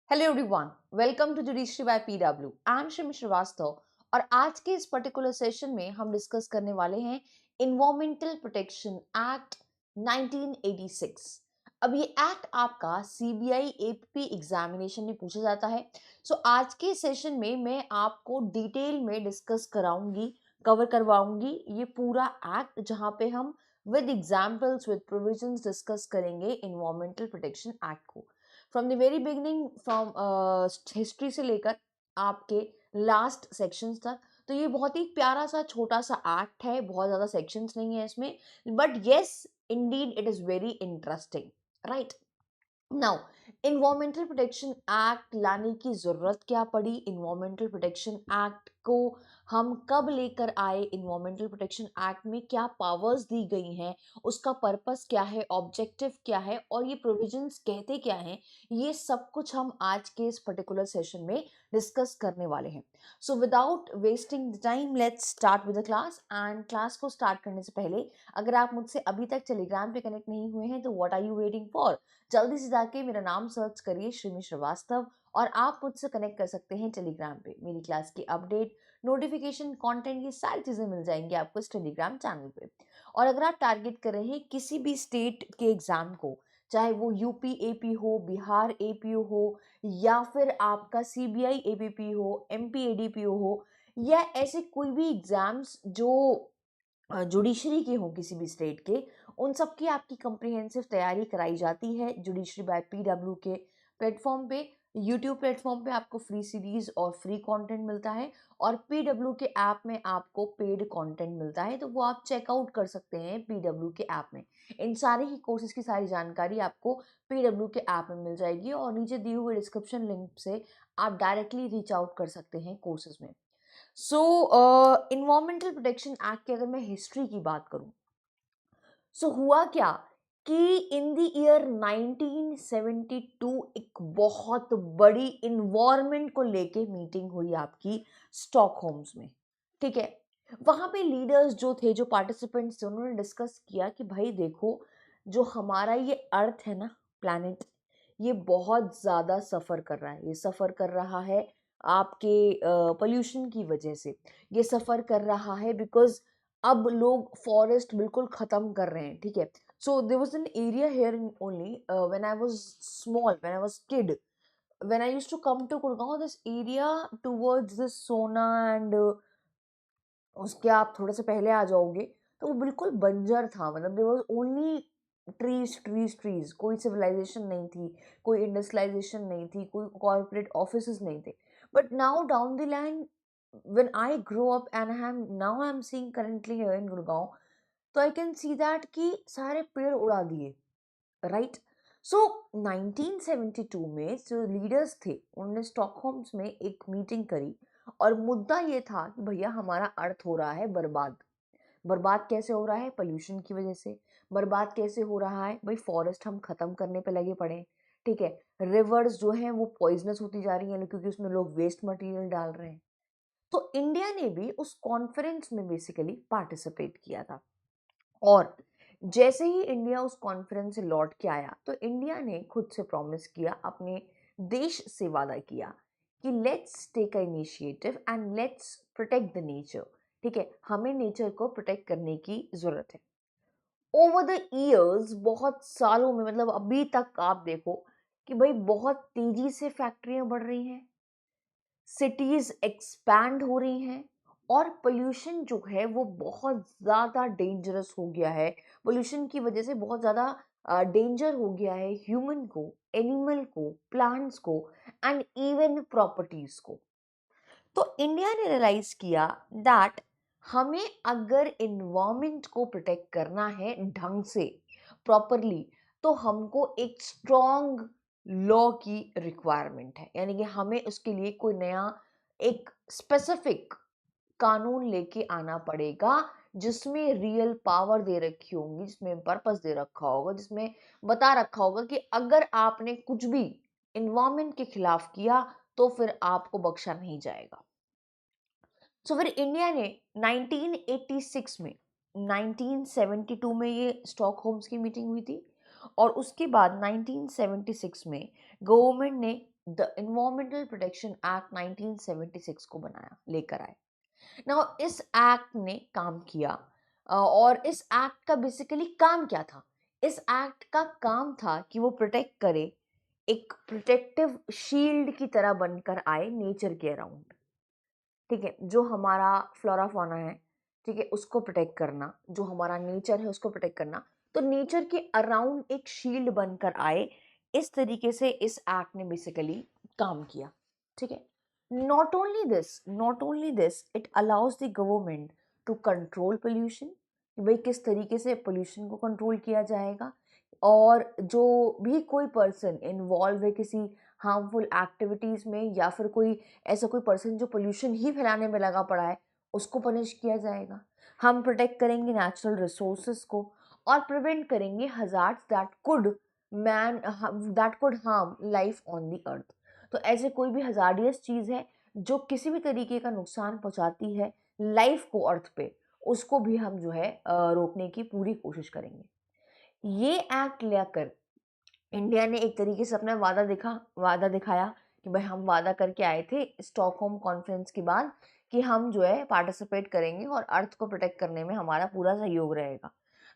Hello everyone, welcome to judiciary by PW. I am Shimi Srivastava और आज के इस पर्टिकुलर सेशन में हम डिस्कस करने वाले हैं इन्वायरमेंटल प्रोटेक्शन एक्ट 1986। अब ये एक्ट आपका सीबीआई एपीपी एग्जामिनेशन में पूछा जाता है। सो आज के सेशन में मैं आपको डिटेल में डिस्कस कराऊंगी, कवर करवाऊंगी ये पूरा एक्ट, जहां पे हम with examples with provisions discuss करेंगे इन्वायरमेंटल प्रोटेक्शन एक्ट को from the very beginning, from history से लेकर आपके लास्ट सेक्शंस तक। तो ये बहुत ही प्यारा सा छोटा सा एक्ट है, बहुत ज़्यादा सेक्शंस नहीं है इसमें, but yes Indeed it is very interesting, right. Now, environmental protection act लाने की जरूरत क्या पड़ी? इन्वायरमेंटल प्रोटेक्शन एक्ट को हम कब लेकर आए? इन्वायरमेंटल प्रोटेक्शन एक्ट में क्या पावर्स दी गई हैं, उसका पर्पस क्या है, ऑब्जेक्टिव क्या है और ये प्रोविजंस कहते क्या हैं, ये सब कुछ हम आज के इस पर्टिकुलर सेशन में डिस्कस करने वाले हैं। So without wasting the time, let's start with the class. And class को स्टार्ट करने से पहले, अगर आप मुझसे अभी तक टेलीग्राम पे कनेक्ट नहीं हुए हैं तो what are you waiting for? जल्दी से जाके मेरा नाम सर्च करिए श्रीमी श्रीवास्तव और आप मुझसे कनेक्ट कर सकते हैं टेलीग्राम पे। मेरी क्लास की अपडेट, नोटिफिकेशन, कंटेंट, ये सारी चीजें मिल जाएंगी आपको इस टेलीग्राम चैनल पे। और अगर आप टारगेट कर रहे हैं किसी भी स्टेट के एग्जाम को, चाहे वो यूपी एपी हो, बिहार एपी हो, या फिर आपका सीबीआई एपीपी हो, एमपी एडीपी हो, या ऐसे कोई भी एग्जाम्स जो जुडिशरी के हों किसी भी स्टेट के, उन सब की आपकी कम्प्रिहेंसिव तैयारी कराई जाती है जुडिशरी बाय पीडब्ल्यू के प्लेटफॉर्म पे। यूट्यूब प्लेटफॉर्म पे आपको फ्री सीरीज और फ्री कंटेंट मिलता है, और पीडब्ल्यू के ऐप में आपको पेड कंटेंट मिलता है, तो वो आप चेकआउट कर सकते हैं पीडब्ल्यू के ऐप में। इन सारे ही कोर्सेज की सारी जानकारी आपको पीडब्ल्यू के ऐप में मिल जाएगी, और नीचे दिए हुए डिस्क्रिप्शन लिंक से आप डायरेक्टली रीच आउट कर सकते हैं कोर्सेज में। सो इन्वायरमेंटल प्रोटेक्शन एक्ट की अगर मैं हिस्ट्री की बात करूं, सो हुआ क्या कि इन द ईयर 1972 एक बहुत बड़ी इन्वायरमेंट को लेके मीटिंग हुई आपकी स्टॉकहोम्स में। ठीक है, वहां पे लीडर्स जो थे, जो पार्टिसिपेंट्स थे, उन्होंने डिस्कस किया कि भाई देखो, जो हमारा ये अर्थ है ना, प्लैनेट, ये बहुत ज्यादा सफर कर रहा है। ये सफर कर रहा है आपके पोल्यूशन की वजह से। ये सफर कर रहा है बिकॉज अब लोग फॉरेस्ट बिल्कुल खत्म कर रहे हैं। ठीक है, so there was an area here in only when I was small, when I was kid, when I used to come to Gurgaon, this area towards this Sona and उसके आप थोड़ा सा पहले आ जाओगे तो वो बिल्कुल बंजर था। मतलब there was only trees trees trees, कोई सिविलाइजेशन नहीं थी, कोई इंडस्ट्रियलाइजेशन नहीं थी, कोई कॉर्पोरेट ऑफिसेज नहीं थे। But now down the line, when I grow up and I'm seeing currently here in Gurgaon, तो आई कैन सी दैट कि सारे पेड़ उड़ा दिए, राइट। सो 1972 में जो लीडर्स थे, उन्होंने स्टॉकहोम्स में एक मीटिंग करी, और मुद्दा ये था कि भैया हमारा अर्थ हो रहा है बर्बाद। बर्बाद कैसे हो रहा है? पोल्यूशन की वजह से। बर्बाद कैसे हो रहा है भाई? फॉरेस्ट हम खत्म करने पे लगे पड़े हैं। ठीक है, रिवर्स जो हैं वो पॉइजनस होती जा रही हैं क्योंकि उसमें लोग वेस्ट मटेरियल डाल रहे हैं। तो इंडिया ने भी उस कॉन्फ्रेंस में बेसिकली पार्टिसिपेट किया था। और जैसे ही इंडिया उस कॉन्फ्रेंस से लौट के आया, तो इंडिया ने खुद से प्रॉमिस किया, अपने देश से वादा किया कि let's take a initiative and let's protect the nature. ठीक है, हमें नेचर को प्रोटेक्ट करने की जरूरत है। ओवर द इयर्स, बहुत सालों में, मतलब अभी तक आप देखो कि भाई बहुत तेजी से फैक्ट्रियां बढ़ रही हैं, सिटीज एक्सपैंड हो रही हैं, और पोल्यूशन जो है वो बहुत ज़्यादा डेंजरस हो गया है। पोल्यूशन की वजह से बहुत ज़्यादा डेंजर हो गया है ह्यूमन को, एनिमल को, प्लांट्स को, एंड इवन प्रॉपर्टीज को। तो इंडिया ने रियलाइज किया दैट हमें अगर इन्वायरमेंट को प्रोटेक्ट करना है ढंग से, प्रॉपरली, तो हमको एक स्ट्रॉन्ग लॉ की रिक्वायरमेंट है। यानी कि हमें उसके लिए कोई नया एक स्पेसिफिक कानून लेके आना पड़ेगा, जिसमें रियल पावर दे रखी होगी, जिसमें पर्पस दे रखा होगा, जिसमें बता रखा होगा कि अगर आपने कुछ भी इन्वायरमेंट के खिलाफ किया तो फिर आपको बख्शा नहीं जाएगा। सो फिर इंडिया ने 1986 में, 1972 में ये स्टॉकहोम्स की मीटिंग हुई थी, और उसके बाद 1976 में गवर्नमेंट ने द इन्वायरमेंटल प्रोटेक्शन एक्ट 1976 को बनाया, लेकर आए। नाउ इस एक्ट ने काम किया और इस एक्ट का बेसिकली काम क्या था? इस एक्ट का काम था कि वो प्रोटेक्ट करे, एक प्रोटेक्टिव शील्ड की तरह बनकर आए नेचर के अराउंड। ठीक है, जो हमारा फ्लोरा फौना है, ठीक है, उसको प्रोटेक्ट करना, जो हमारा नेचर है उसको प्रोटेक्ट करना, तो नेचर के अराउंड एक शील्ड बनकर आए, इस तरीके से इस एक्ट ने बेसिकली काम किया। ठीक है, not only this it allows the government to control pollution, भाई किस तरीके से पोल्यूशन को कंट्रोल किया जाएगा, और जो भी कोई पर्सन इन्वॉल्व है किसी हार्मफुल एक्टिविटीज में, या फिर कोई ऐसा कोई पर्सन जो पोल्यूशन ही फैलाने में लगा पड़ा है, उसको पनिश किया जाएगा। हम प्रोटेक्ट करेंगे नेचुरल रिसोर्सेज को और प्रिवेंट करेंगे hazards that could harm life on the earth. तो ऐसे कोई भी हजार्डियस चीज है जो किसी भी तरीके का नुकसान पहुंचाती है लाइफ को अर्थ पे, उसको भी हम जो है रोकने की पूरी कोशिश करेंगे। ये एक्ट लेकर इंडिया ने एक तरीके से अपना वादा दिखाया कि भाई हम वादा करके आए थे स्टॉकहोम कॉन्फ्रेंस के बाद कि हम जो है पार्टिसिपेट करेंगे और अर्थ को प्रोटेक्ट करने में हमारा पूरा सहयोग रहेगा।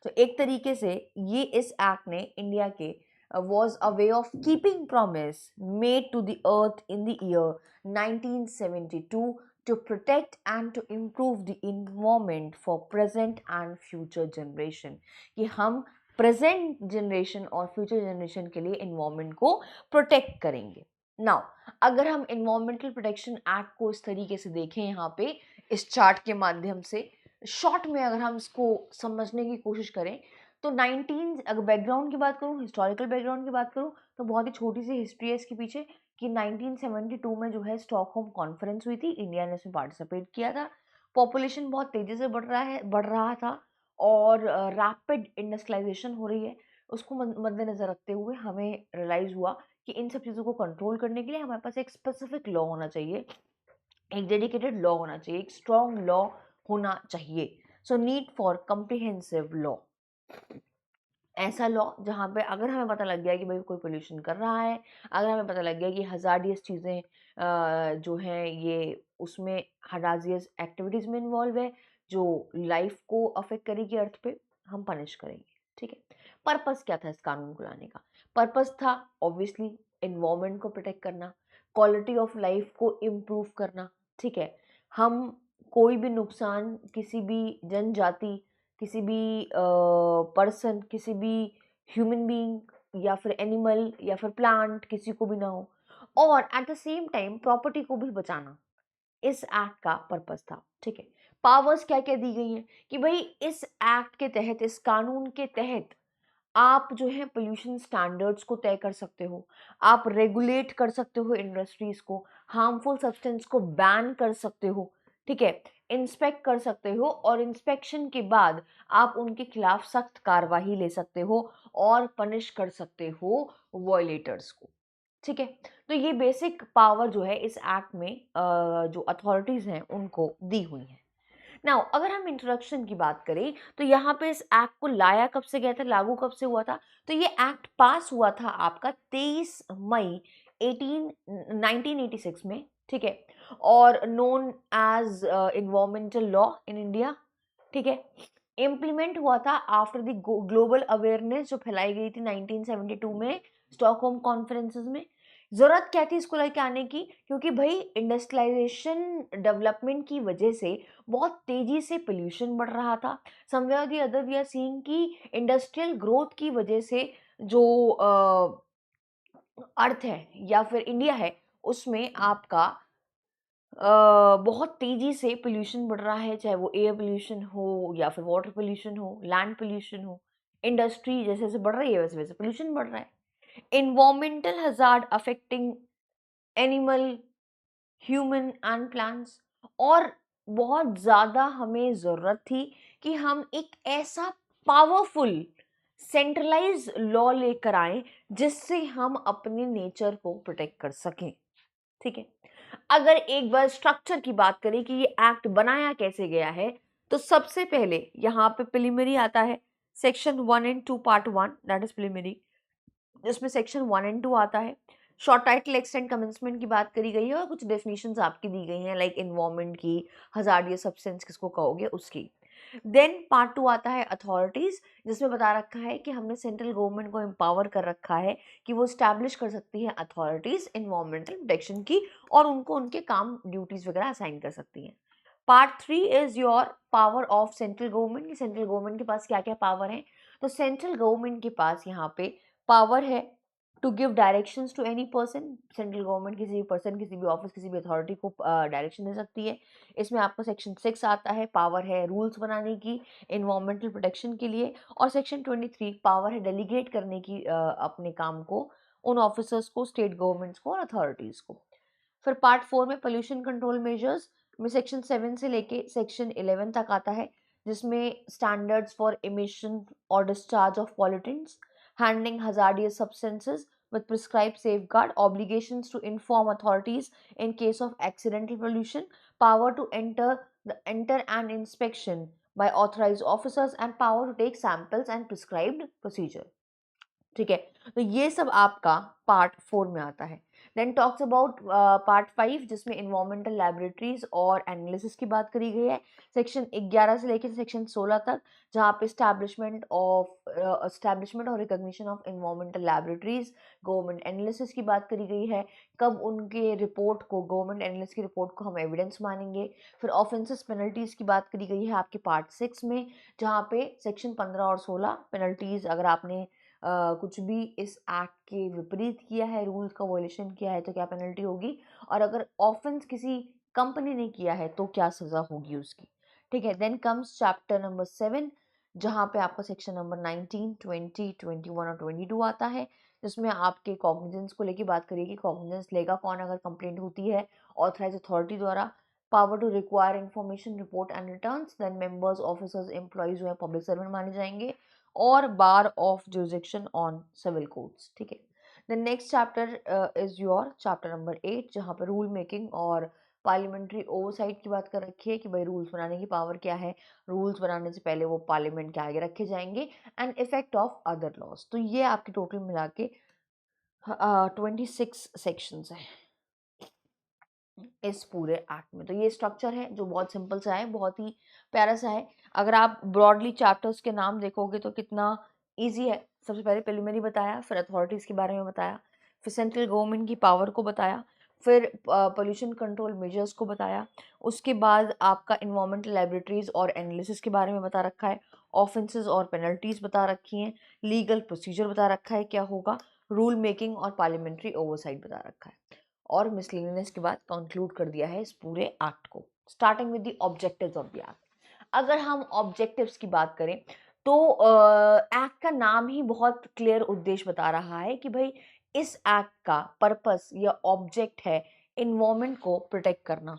तो एक तरीके से ये इस एक्ट ने इंडिया के was a way of keeping promise made to the earth in the year 1972 to protect and to improve the environment for present and future generation, कि हम प्रेजेंट जनरेशन और फ्यूचर जनरेशन के लिए environment को protect करेंगे। Now अगर हम environmental protection act को इस तरीके से देखें यहाँ पे इस चार्ट के माध्यम से, शॉर्ट में अगर हम इसको समझने की कोशिश करें, तो 19 अगर बैकग्राउंड की बात करूँ, हिस्टोरिकल बैकग्राउंड की बात करूँ, तो बहुत ही छोटी सी हिस्ट्री है इसके पीछे कि 1972 में जो है स्टॉकहोम कॉन्फ्रेंस हुई थी, इंडिया ने इसमें पार्टिसिपेट किया था। पॉपुलेशन बहुत तेजी से बढ़ रहा था और रैपिड इंडस्ट्रियलाइजेशन हो रही है, उसको मद्देनजर रखते हुए हमें रियलाइज हुआ कि इन सब चीज़ों को कंट्रोल करने के लिए हमारे पास एक स्पेसिफिक लॉ होना चाहिए, एक डेडिकेटेड लॉ होना चाहिए, एक स्ट्रॉन्ग लॉ होना चाहिए। So need for comprehensive law, ऐसा लॉ जहाँ पे अगर हमें पता लग गया कि भाई कोई पोल्यूशन कर रहा है, अगर हमें पता लग गया कि हजार्डियस चीज़ें जो हैं ये उसमें हजार्डियस एक्टिविटीज़ में इन्वॉल्व है जो लाइफ को अफेक्ट करेगी अर्थ पे, हम पनिश करेंगे। ठीक है, पर्पस क्या था इस कानून को लाने का? पर्पस था ऑब्वियसली इन्वायरमेंट को प्रोटेक्ट करना, क्वालिटी ऑफ लाइफ को इम्प्रूव करना। ठीक है, हम कोई भी नुकसान किसी भी जनजाति, किसी भी पर्सन, किसी भी ह्यूमन बीइंग या फिर एनिमल या फिर प्लांट, किसी को भी ना हो, और at the same time property को भी बचाना इस एक्ट का पर्पस था। ठीक है, पावर्स क्या क्या दी गई हैं कि भाई इस एक्ट के तहत, इस कानून के तहत आप जो है पोल्यूशन स्टैंडर्ड्स को तय कर सकते हो, आप रेगुलेट कर सकते हो इंडस्ट्रीज को, हार्मफुल सब्सटेंस को बैन कर सकते हो। ठीक है, इंस्पेक्ट कर सकते हो और इंस्पेक्शन के बाद आप उनके खिलाफ सख्त कार्रवाई ले सकते हो और पनिश कर सकते हो वॉयलेटर्स को। ठीक है, तो ये बेसिक पावर जो है इस एक्ट में जो अथॉरिटीज हैं उनको दी हुई है। नाउ अगर हम इंट्रोडक्शन की बात करें तो यहाँ पे इस एक्ट को लाया कब से गया था, लागू कब से हुआ था? तो ये एक्ट पास हुआ था आपका 23 मई 1986 में। ठीक है, और known as environmental law in India. ठीक है, इम्प्लीमेंट हुआ था आफ्टर द ग्लोबल अवेयरनेस जो फैलाई गई थी 1972 में स्टॉकहोम कॉन्फ्रेंसेस में। जरूरत क्या थी इसको लेके आने की? क्योंकि भाई इंडस्ट्रियलाइजेशन डेवलपमेंट की वजह से बहुत तेजी से पोल्यूशन बढ़ रहा था। Somewhere the other we are seeing कि इंडस्ट्रियल ग्रोथ की वजह से जो अर्थ है या फिर इंडिया है उसमें आपका बहुत तेजी से पोल्यूशन बढ़ रहा है, चाहे वो एयर पोल्यूशन हो या फिर वाटर पोल्यूशन हो, लैंड पोल्यूशन हो। इंडस्ट्री जैसे जैसे बढ़ रही है वैसे वैसे पोल्यूशन बढ़ रहा है। Environmental hazard affecting animal, human and plants, और बहुत ज़्यादा हमें ज़रूरत थी कि हम एक ऐसा पावरफुल सेंट्रलाइज लॉ लेकर आए जिससे हम अपने नेचर को प्रोटेक्ट कर सकें। ठीक है, अगर एक बार स्ट्रक्चर की बात करें कि ये एक्ट बनाया कैसे गया है, तो सबसे पहले यहाँ पे प्रिलिमिनरी आता है, section 1 and 2 part 1 that is preliminary, जिसमें सेक्शन 1 एंड 2 आता है। शॉर्ट टाइटल एक्सटेंड कमेंसमेंट की बात करी गई है और कुछ डेफिनेशंस आपकी दी गई हैं, लाइक इन्वायरमेंट की, हजार्डियस सब्सटेंस किसको कहोगे उसकी। देन पार्ट 2 आता है अथॉरिटीज, जिसमें बता रखा है कि हमने सेंट्रल गवर्नमेंट को एम्पावर कर रखा है कि वो स्टैब्लिश कर सकती है अथॉरिटीज इन्वायरमेंटल प्रोटेक्शन की, और उनको उनके काम ड्यूटीज वगैरह असाइन कर सकती हैं। Part 3 is your power of central government, central government के पास क्या क्या पावर है। तो सेंट्रल गवर्नमेंट के पास यहाँ पे पावर है to give directions to any person. Central government किसी भी पर्सन, किसी भी ऑफिस, किसी भी अथॉरिटी को डायरेक्शन दे सकती है। इसमें आपका सेक्शन 6 आता है, पावर है रूल्स बनाने की इन्वायरमेंटल प्रोटेक्शन के लिए, और सेक्शन 23 पावर है डेलीगेट करने की अपने काम को उन ऑफिसर्स को, स्टेट गवर्नमेंट्स को और अथॉरिटीज को। फिर पार्ट 4 में पोल्यूशन कंट्रोल मेजर्स में सेक्शन 7 से लेके सेक्शन 11 तक आता है, जिसमें स्टैंडर्ड्स फॉर इमिशन और discharge of pollutants, handling hazardous substances with prescribed safeguard, obligations to inform authorities in case of accidental pollution, power to enter an inspection by authorized officers, and power to take samples and prescribed procedure. ठीक है, तो ये सब आपका part 4 में आता है। Then talks about part 5, जिसमें इन्वायरमेंटल लैबोरेटरीज और एनालिसिस की बात करी गई है, सेक्शन 11 से लेकर सेक्शन 16 तक, जहाँ पे एस्टैब्लिशमेंट और recognition of environmental laboratories, government analysis की बात करी गई है, कब उनके रिपोर्ट को, गवर्नमेंट एनालिसिस की रिपोर्ट को हम एविडेंस मानेंगे। फिर ऑफेंसेस पेनल्टीज की बात करी गई है आपके पार्ट 6 में, जहाँ पे सेक्शन 15 और 16 पेनल्टीज, अगर आपने कुछ भी इस एक्ट के विपरीत किया है, रूल का वॉयलेशन किया है, तो क्या पेनल्टी होगी, और अगर ऑफेंस किसी कंपनी ने किया है तो क्या सजा होगी उसकी। ठीक है, देन कम्स चैप्टर नंबर 7, जहाँ पे आपका सेक्शन नंबर 19, 20, 21 और 22 आता है, जिसमें आपके कॉग्निजेंस को लेके बात करिए कि कॉग्निजेंस लेगा कौन अगर कंप्लेंट होती है ऑथराइज अथॉरिटी द्वारा। Power to require information, report and returns, then members, officers, employees जो है पब्लिक सर्वेंट माने जाएंगे, और bar of jurisdiction on civil codes. ठीक है, the next chapter is your chapter number 8, जहाँ पे रूल मेकिंग और पार्लियामेंट्री ओवरसाइट की बात कर रखी है कि भाई रूल्स बनाने की पावर क्या है, रूल्स बनाने से पहले वो पार्लियामेंट के आगे रखे जाएंगे, and effect of other laws. तो ये आपके टोटल मिला के 26 सेक्शंस हैं इस पूरे एक्ट में। तो ये स्ट्रक्चर है जो बहुत सिंपल सा है, बहुत ही प्यारा सा है। अगर आप ब्रॉडली चैप्टर्स के नाम देखोगे तो कितना इजी है। सबसे पहले प्रिलिमिनरी बताया, फिर अथॉरिटीज के बारे में बताया, फिर सेंट्रल गवर्नमेंट की पावर को बताया, फिर पोल्यूशन कंट्रोल मेजर्स को बताया, उसके बाद आपका इन्वायरमेंटल लैबोरेटरीज और एनालिसिस के बारे में बता रखा है, ऑफेंसेस और पेनल्टीज बता रखी हैं, लीगल प्रोसीजर बता रखा है क्या होगा, रूल मेकिंग और पार्लियामेंट्री ओवरसाइट बता रखा है, और मिसलेनियस के बाद कंक्लूड कर दिया है इस पूरे एक्ट को, starting with the objectives of the act. अगर हम ऑब्जेक्टिव्स की बात करें तो एक्ट का नाम ही बहुत क्लियर उद्देश्य बता रहा है कि भाई इस एक्ट का पर्पस या ऑब्जेक्ट है इन्वायरमेंट को प्रोटेक्ट करना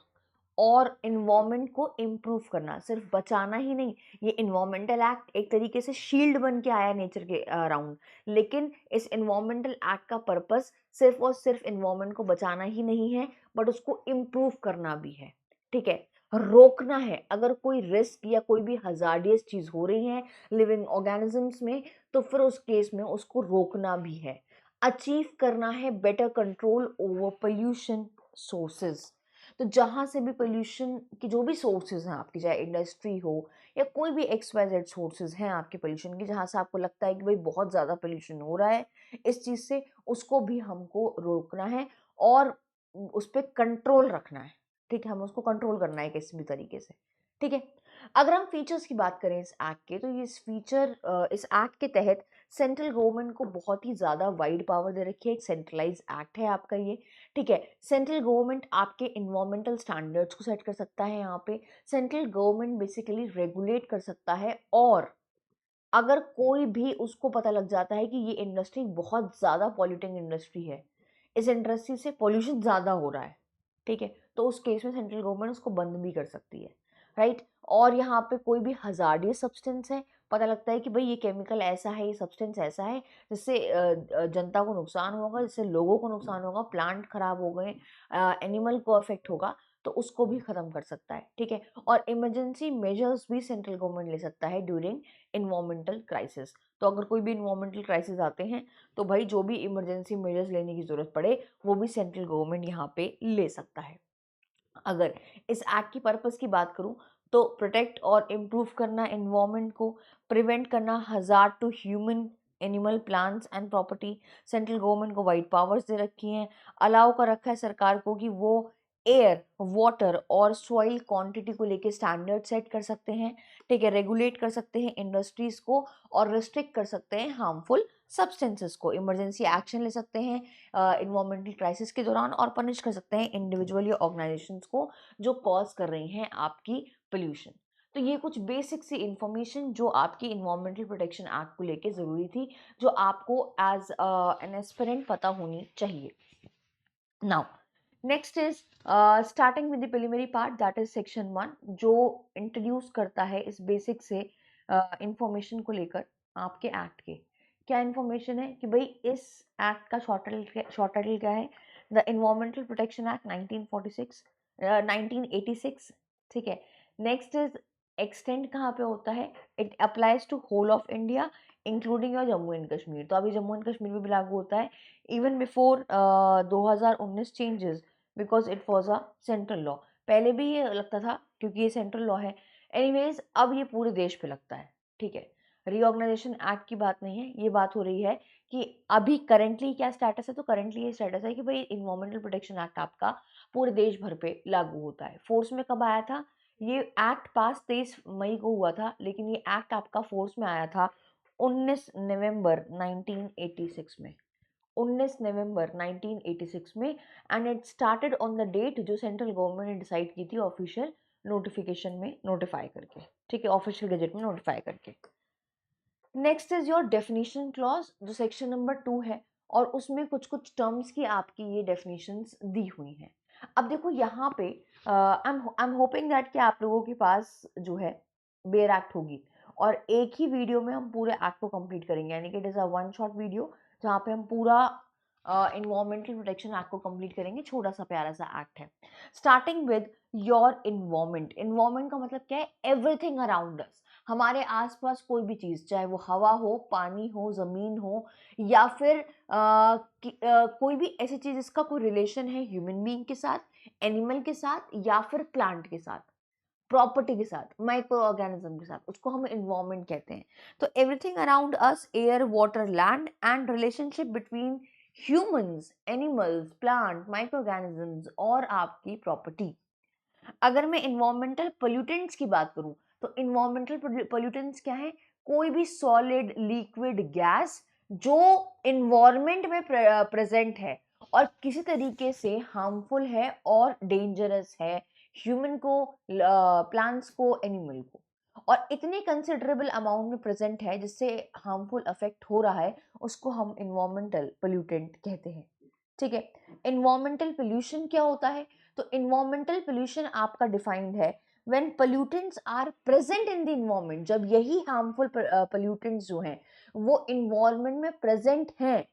और इन्वायरमेंट को इम्प्रूव करना, सिर्फ बचाना ही नहीं। ये इन्वायरमेंटल एक्ट एक तरीके से शील्ड बन के आया नेचर के अराउंड, लेकिन इस इन्वायरमेंटल एक्ट का पर्पस सिर्फ और सिर्फ इन्वायरमेंट को बचाना ही नहीं है, बट उसको इम्प्रूव करना भी है। ठीक है, रोकना है। अगर कोई रिस्क या कोई भी हजार्डियस चीज हो रही है लिविंग ऑर्गेनिजम्स में, तो फिर उस केस में उसको रोकना भी है। अचीव करना है better control over pollution sources. तो जहाँ से भी पोल्यूशन की जो भी सोर्सेज हैं आपकी, चाहे इंडस्ट्री हो या कोई भी XYZ सोर्सेज हैं आपके पोल्यूशन की, जहाँ से आपको लगता है कि भाई बहुत ज़्यादा पोल्यूशन हो रहा है इस चीज़ से, उसको भी हमको रोकना है और उस पर कंट्रोल रखना है। ठीक है, हमें उसको कंट्रोल करना है किसी भी तरीके से। ठीक है, अगर हम फीचर्स की बात करें इस एक्ट के, तो ये इस एक्ट के तहत सेंट्रल गवर्नमेंट को बहुत ही ज़्यादा वाइड पावर दे रखी है। एक सेंट्रलाइज एक्ट है आपका ये। ठीक है, सेंट्रल गवर्नमेंट आपके इन्वायरमेंटल स्टैंडर्ड्स को सेट कर सकता है। यहाँ पे सेंट्रल गवर्नमेंट बेसिकली रेगुलेट कर सकता है, और अगर कोई भी उसको पता लग जाता है कि ये इंडस्ट्री बहुत ज़्यादा पॉल्यूटिंग इंडस्ट्री है, इस इंडस्ट्री से पॉल्यूशन ज़्यादा हो रहा है, ठीक है, तो उस केस में सेंट्रल गवर्नमेंट उसको बंद भी कर सकती है। राइट, और यहाँ पे कोई भी हजार्डियस सब्सटेंस है, पता लगता है कि भाई ये केमिकल ऐसा है, ये सब्सटेंस ऐसा है जिससे जनता को नुकसान होगा, जिससे लोगों को नुकसान होगा, प्लांट खराब हो गए, एनिमल को अफेक्ट होगा, तो उसको भी खत्म कर सकता है। ठीक है, और इमरजेंसी मेजर्स भी सेंट्रल गवर्नमेंट ले सकता है ड्यूरिंग इन्वायरमेंटल क्राइसिस। तो अगर कोई भी इन्वायरमेंटल क्राइसिस आते हैं तो भाई जो भी इमरजेंसी मेजर्स लेने की ज़रूरत पड़े वो भी सेंट्रल गवर्नमेंट यहाँ पे ले सकता है। अगर इस एक्ट की पर्पस की बात करूं तो प्रोटेक्ट और इम्प्रूव करना एनवायरनमेंट को, प्रिवेंट करना hazard to human, animal, plants and property. Central government को वाइड पावर्स दे रखी हैं। अलाउ कर रखा है सरकार को कि वो एयर, वाटर और सॉइल क्वांटिटी को लेके स्टैंडर्ड सेट कर सकते हैं, ठीक है, रेगुलेट कर सकते हैं इंडस्ट्रीज को और रिस्ट्रिक्ट कर सकते हैं हार्मफुल सब्सटेंसेस को, इमरजेंसी एक्शन ले सकते हैं इन्वायरमेंटल क्राइसिस के दौरान और पनिश कर सकते हैं इंडिविजुअल या ऑर्गेनाइजेशंस को जो कॉज कर रही हैं आपकी पोल्यूशन। तो ये कुछ बेसिक सी इंफॉर्मेशन जो आपकी इन्वायरमेंटल प्रोटेक्शन एक्ट को लेके ज़रूरी थी, जो आपको एज एन एस्पिरेंट पता होनी चाहिए। Now next is starting with the preliminary part, that is section 1, जो इंट्रोड्यूस करता है इस बेसिक से इंफॉर्मेशन को लेकर आपके एक्ट के। क्या इंफॉर्मेशन है कि भाई इस एक्ट का शॉर्ट टाइटल क्या है? द इन्वायरमेंटल प्रोटेक्शन एक्ट 1946, 1986, ठीक है। नेक्स्ट इज एक्सटेंड कहाँ पे होता है? It applies to whole of India including your Jammu and Kashmir. तो अभी जम्मू एंड कश्मीर में भी लागू होता है even before 2019 changes, because it was a central law. पहले भी ये लगता था क्योंकि ये सेंट्रल लॉ है। एनीवेज अब ये पूरे देश पे लगता है, ठीक है। रीऑर्गेनाइजेशन एक्ट की बात नहीं है, ये बात हो रही है कि अभी करंटली क्या स्टेटस है। तो करंटली ये स्टेटस है कि भाई इन्वायरमेंटल प्रोटेक्शन एक्ट आपका पूरे देश भर पे लागू होता है। फोर्स में कब आया था? ये एक्ट पास 23 मई को हुआ था, लेकिन ये एक्ट आपका फोर्स में आया था 19 नवंबर 1986 में। 19 नवंबर 1986 में। And it started on the date जो सेंट्रल गवर्नमेंट ने डिसाइड की थी ऑफिशियल नोटिफिकेशन में नोटिफाई करके, ठीक है, ऑफिशियल गजेट में नोटिफाई करके। Next is your definition clause जो सेक्शन नंबर 2 है, और उसमें कुछ कुछ टर्म्स की आपकी ये डेफिनेशंस दी हुई हैं। अब देखो यहाँ पे आई एम होपिंग दैट कि आप लोगों के पास जो है बेयर एक्ट होगी और एक ही वीडियो में हम पूरे एक्ट को कंप्लीट करेंगे, यानी कि it is a one shot video जहाँ पे हम पूरा इन्वायरमेंटल प्रोटेक्शन एक्ट को कंप्लीट करेंगे। छोटा सा प्यारा सा एक्ट है। Starting with your environment. Environment का मतलब क्या है? एवरीथिंग अराउंड अस, हमारे आसपास कोई भी चीज़, चाहे वो हवा हो, पानी हो, ज़मीन हो, या फिर कोई भी ऐसी चीज़ जिसका कोई रिलेशन है ह्यूमन बीइंग के साथ, एनिमल के साथ, या फिर प्लांट के साथ, प्रॉपर्टी के साथ, माइक्रो ऑर्गेनिज्म के साथ, उसको हम इन्वायरमेंट कहते हैं। तो everything around us, air, water, land and relationship between humans, animals, plant, micro organisms और आपकी प्रॉपर्टी। अगर मैं इन्वायरमेंटल पोल्यूटेंट्स की बात करूं तो इन्वायरमेंटल पोल्यूटेंट्स क्या है? कोई भी सॉलिड, लिक्विड, गैस जो इन्वायरमेंट में प्रेजेंट है और किसी तरीके से हार्मफुल है और डेंजरस है ह्यूमन को, प्लांट्स को, एनिमल को, और इतने कंसिडरेबल अमाउंट में प्रेजेंट है जिससे हार्मफुल अफेक्ट हो रहा है, उसको हम इन्वायरमेंटल पोल्यूटेंट कहते हैं, ठीक है। इन्वायरमेंटल पोल्यूशन क्या होता है? तो इन्वायरमेंटल पोल्यूशन आपका डिफाइंड है when pollutants are present in the environment, जब यही हार्मफुल पोल्यूटेंट्स जो हैं वो इन्वायरमेंट में प्रेजेंट हैं,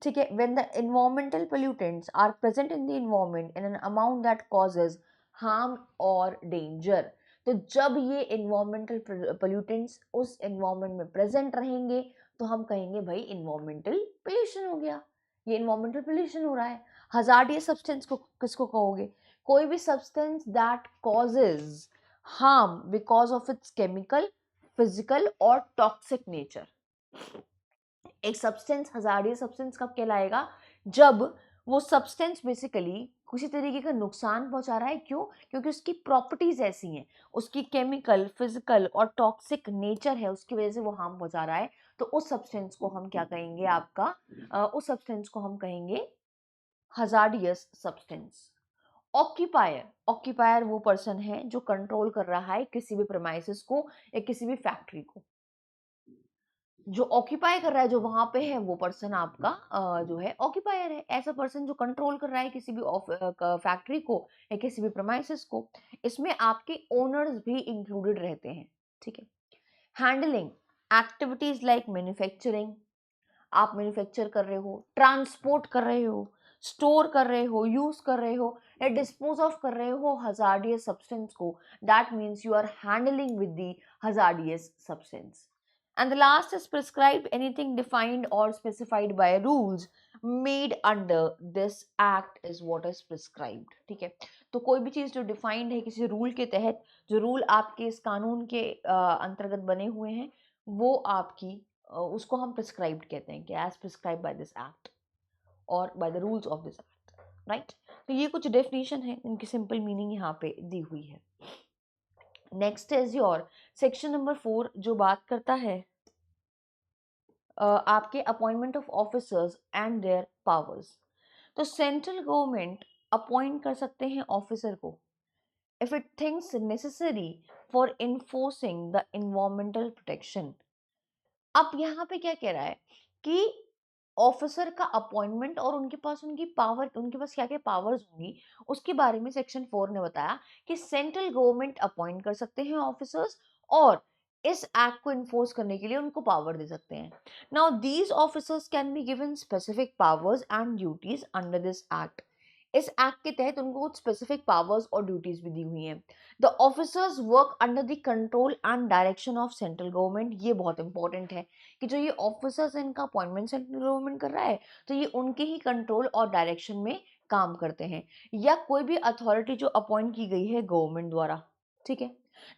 ठीक है। When the environmental pollutants are present in the environment in an amount that causes harm और डेंजर। तो जब ये इन्वायरमेंटल पोल्यूटेंट्स उस इन्वायरमेंट में प्रेजेंट रहेंगे तो हम कहेंगे भाई इन्वायरमेंटल पोल्यूशन हो गया, ये इन्वायरमेंटल पोल्यूशन हो रहा है। हजार्डियस सब्सटेंस को किसको कहोगे? कोई भी substance that causes harm because of its chemical, physical और टॉक्सिक नेचर। एक सब्सटेंस हजार्डियस सब्सटेंस कब कहलाएगा? जब वो सब्सटेंस बेसिकली किसी तरीके का नुकसान पहुंचा रहा है। क्यों? क्योंकि उसकी प्रॉपर्टीज ऐसी हैं, उसकी केमिकल, फिजिकल और टॉक्सिक नेचर है, उसकी वजह से वो हार्म पहुंचा रहा है। तो उस सब्सटेंस को हम क्या कहेंगे? आपका उस सब्सटेंस को हम कहेंगे हजार्डियस सब्सटेंस। ऑक्यूपायर, ऑक्यूपायर वो पर्सन है जो कंट्रोल कर रहा है किसी भी प्रेमाइसिस को या किसी भी फैक्ट्री को। जो ऑक्यूपाई कर रहा है, जो वहां पे है, वो पर्सन आपका जो है ऑक्यूपायर है। ऐसा पर्सन जो कंट्रोल कर रहा है किसी भी फैक्ट्री को या किसी भी प्रेमाइसिस को। इसमें आपके ओनर्स भी इंक्लूडेड रहते हैं, ठीक है। हैंडलिंग एक्टिविटीज लाइक मैन्युफैक्चरिंग, आप मैन्युफैक्चर कर रहे हो, ट्रांसपोर्ट कर रहे हो, स्टोर कर रहे हो, यूज कर रहे हो या डिस्पोज ऑफ कर रहे हो हजार्डियस सब्सटेंस को, that means you are handling with the hazardous substance. And the last is prescribe anything defined or specified by rules made under this act is what is prescribed. ठीक है, तो कोई भी चीज जो डिफाइंड है किसी रूल के तहत, जो रूल आपके इस कानून के अंतर्गत बने हुए हैं, वो आपकी उसको हम प्रिस्क्राइब्ड कहते हैं कि as prescribe by this act और by the rules of this act, right. तो ये कुछ डेफिनेशन है, इनकी सिंपल मीनिंग यहाँ पे दी हुई है। Next is your section number 4 जो बात करता है आपके appointment of officers and there powers. तो सेंट्रल गवर्नमेंट अपॉइंट कर सकते हैं ऑफिसर को if it thinks necessary for enforcing the environmental protection. अब यहाँ पे क्या कह रहा है कि ऑफिसर का अपॉइंटमेंट और उनके पास उनकी पावर, उनके पास क्या क्या पावर्स होंगी, उसके बारे में सेक्शन 4 ने बताया कि सेंट्रल गवर्नमेंट अपॉइंट कर सकते हैं ऑफिसर्स और इस एक्ट को इन्फोर्स करने के लिए उनको पावर दे सकते हैं। Now these officers can be given specific powers and duties under this act. इस एक्ट के तहत उनको कुछ स्पेसिफिक पावर्स और ड्यूटीज भी दी हुई हैं। The officers work under the control and direction of central government. ये बहुत इंपॉर्टेंट है कि जो ये ऑफिसर्स इनका अपॉइंटमेंट सेंट्रल गवर्नमेंट कर रहा है, तो ये उनके ही कंट्रोल और डायरेक्शन में काम करते हैं, या कोई भी अथॉरिटी जो अपॉइंट की गई है गवर्नमेंट द्वारा। ठीक है,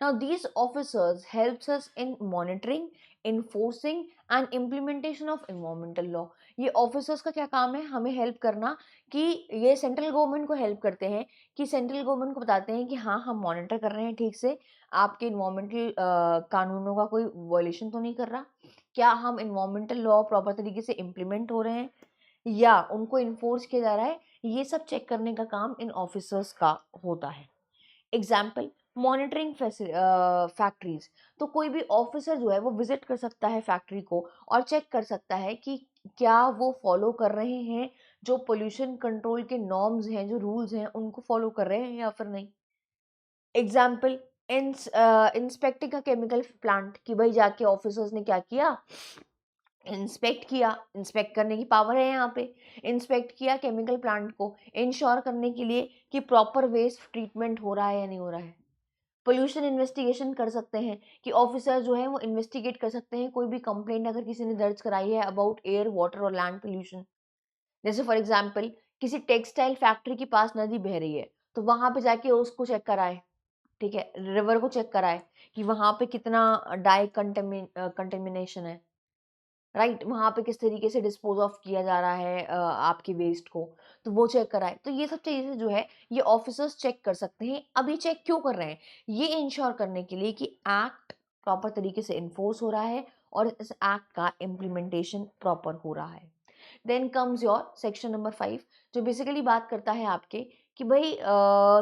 now these officers helps us in monitoring, enforcing and implementation of environmental law. ये ऑफिसर्स का क्या काम है, हमें हेल्प करना, कि ये सेंट्रल गवर्नमेंट को हेल्प करते हैं, कि सेंट्रल गवर्नमेंट को बताते हैं कि हाँ हम मॉनिटर कर रहे हैं ठीक से, आपके इन्वायरमेंटल कानूनों का कोई वायलेशन तो नहीं कर रहा, क्या हम इन्वायरमेंटल लॉ प्रॉपर तरीके से इम्प्लीमेंट हो रहे हैं या उनको इन्फोर्स किया जा रहा है, ये सब चेक करने का काम इन ऑफिसर्स का होता है। Example, monitoring factories. तो कोई भी ऑफिसर जो है वो विजिट कर सकता है फैक्ट्री को और चेक कर सकता है कि क्या वो फॉलो कर रहे हैं, जो पोल्यूशन कंट्रोल के नॉर्म्स हैं, जो रूल्स हैं, उनको फॉलो कर रहे हैं या फिर नहीं। एग्जाम्पल, इंस्पेक्टिंग का केमिकल प्लांट, कि भाई जाके ऑफिसर्स ने क्या किया, इंस्पेक्ट किया, इंस्पेक्ट करने की पावर है यहाँ पे, इंस्पेक्ट किया केमिकल प्लांट को इंश्योर करने के लिए कि प्रॉपर वेस्ट ट्रीटमेंट हो रहा है या नहीं हो रहा है। पोल्यूशन इन्वेस्टिगेशन कर सकते हैं कि ऑफिसर जो है वो इन्वेस्टिगेट कर सकते हैं कोई भी कंप्लेंट अगर किसी ने दर्ज कराई है अबाउट एयर, वाटर और लैंड पोल्यूशन। जैसे फॉर एग्जांपल किसी टेक्सटाइल फैक्ट्री के पास नदी बह रही है, तो वहां पे जाके उसको चेक कराए, ठीक है, रिवर को चेक कराए कि वहां पे कितना डाई कंटेमिनेशन है, राइट, वहां पे किस तरीके से डिस्पोज ऑफ किया जा रहा है आपके वेस्ट को, तो वो चेक कराए। तो ये सब चीजें जो है ये ऑफिसर्स चेक कर सकते हैं। अभी चेक क्यों कर रहे हैं, ये इंश्योर करने के लिए कि एक्ट प्रॉपर तरीके से इन्फोर्स हो रहा है और इस एक्ट का इम्प्लीमेंटेशन प्रॉपर हो रहा है। Then comes your section number 5 जो बेसिकली बात करता है आपके कि भाई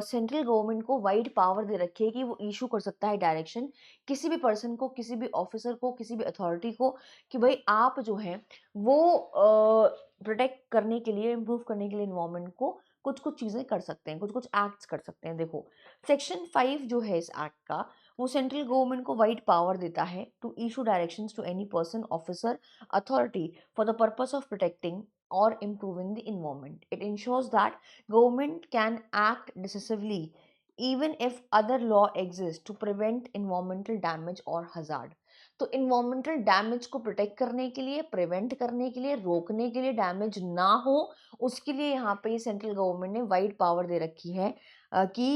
सेंट्रल गवर्नमेंट को वाइड पावर दे रखी है कि वो इशू कर सकता है डायरेक्शन किसी भी पर्सन को, किसी भी ऑफिसर को, किसी भी अथॉरिटी को, कि भाई आप जो है वो प्रोटेक्ट करने के लिए, इम्प्रूव करने के लिए इन्वायरमेंट को कुछ कुछ चीज़ें कर सकते हैं, कुछ कुछ एक्ट्स कर सकते हैं। देखो सेक्शन 5 जो है इस एक्ट का, वो सेंट्रल गवर्नमेंट को वाइड पावर देता है to issue directions to any person, officer, authority for the purpose of protecting or improving the environment. It ensures that government can act decisively even if other law exists to prevent environmental damage or hazard. तो environmental damage को protect करने के लिए, prevent करने के लिए, रोकने के लिए, डैमेज ना हो उसके लिए यहाँ पे सेंट्रल गवर्नमेंट ने वाइड पावर दे रखी है कि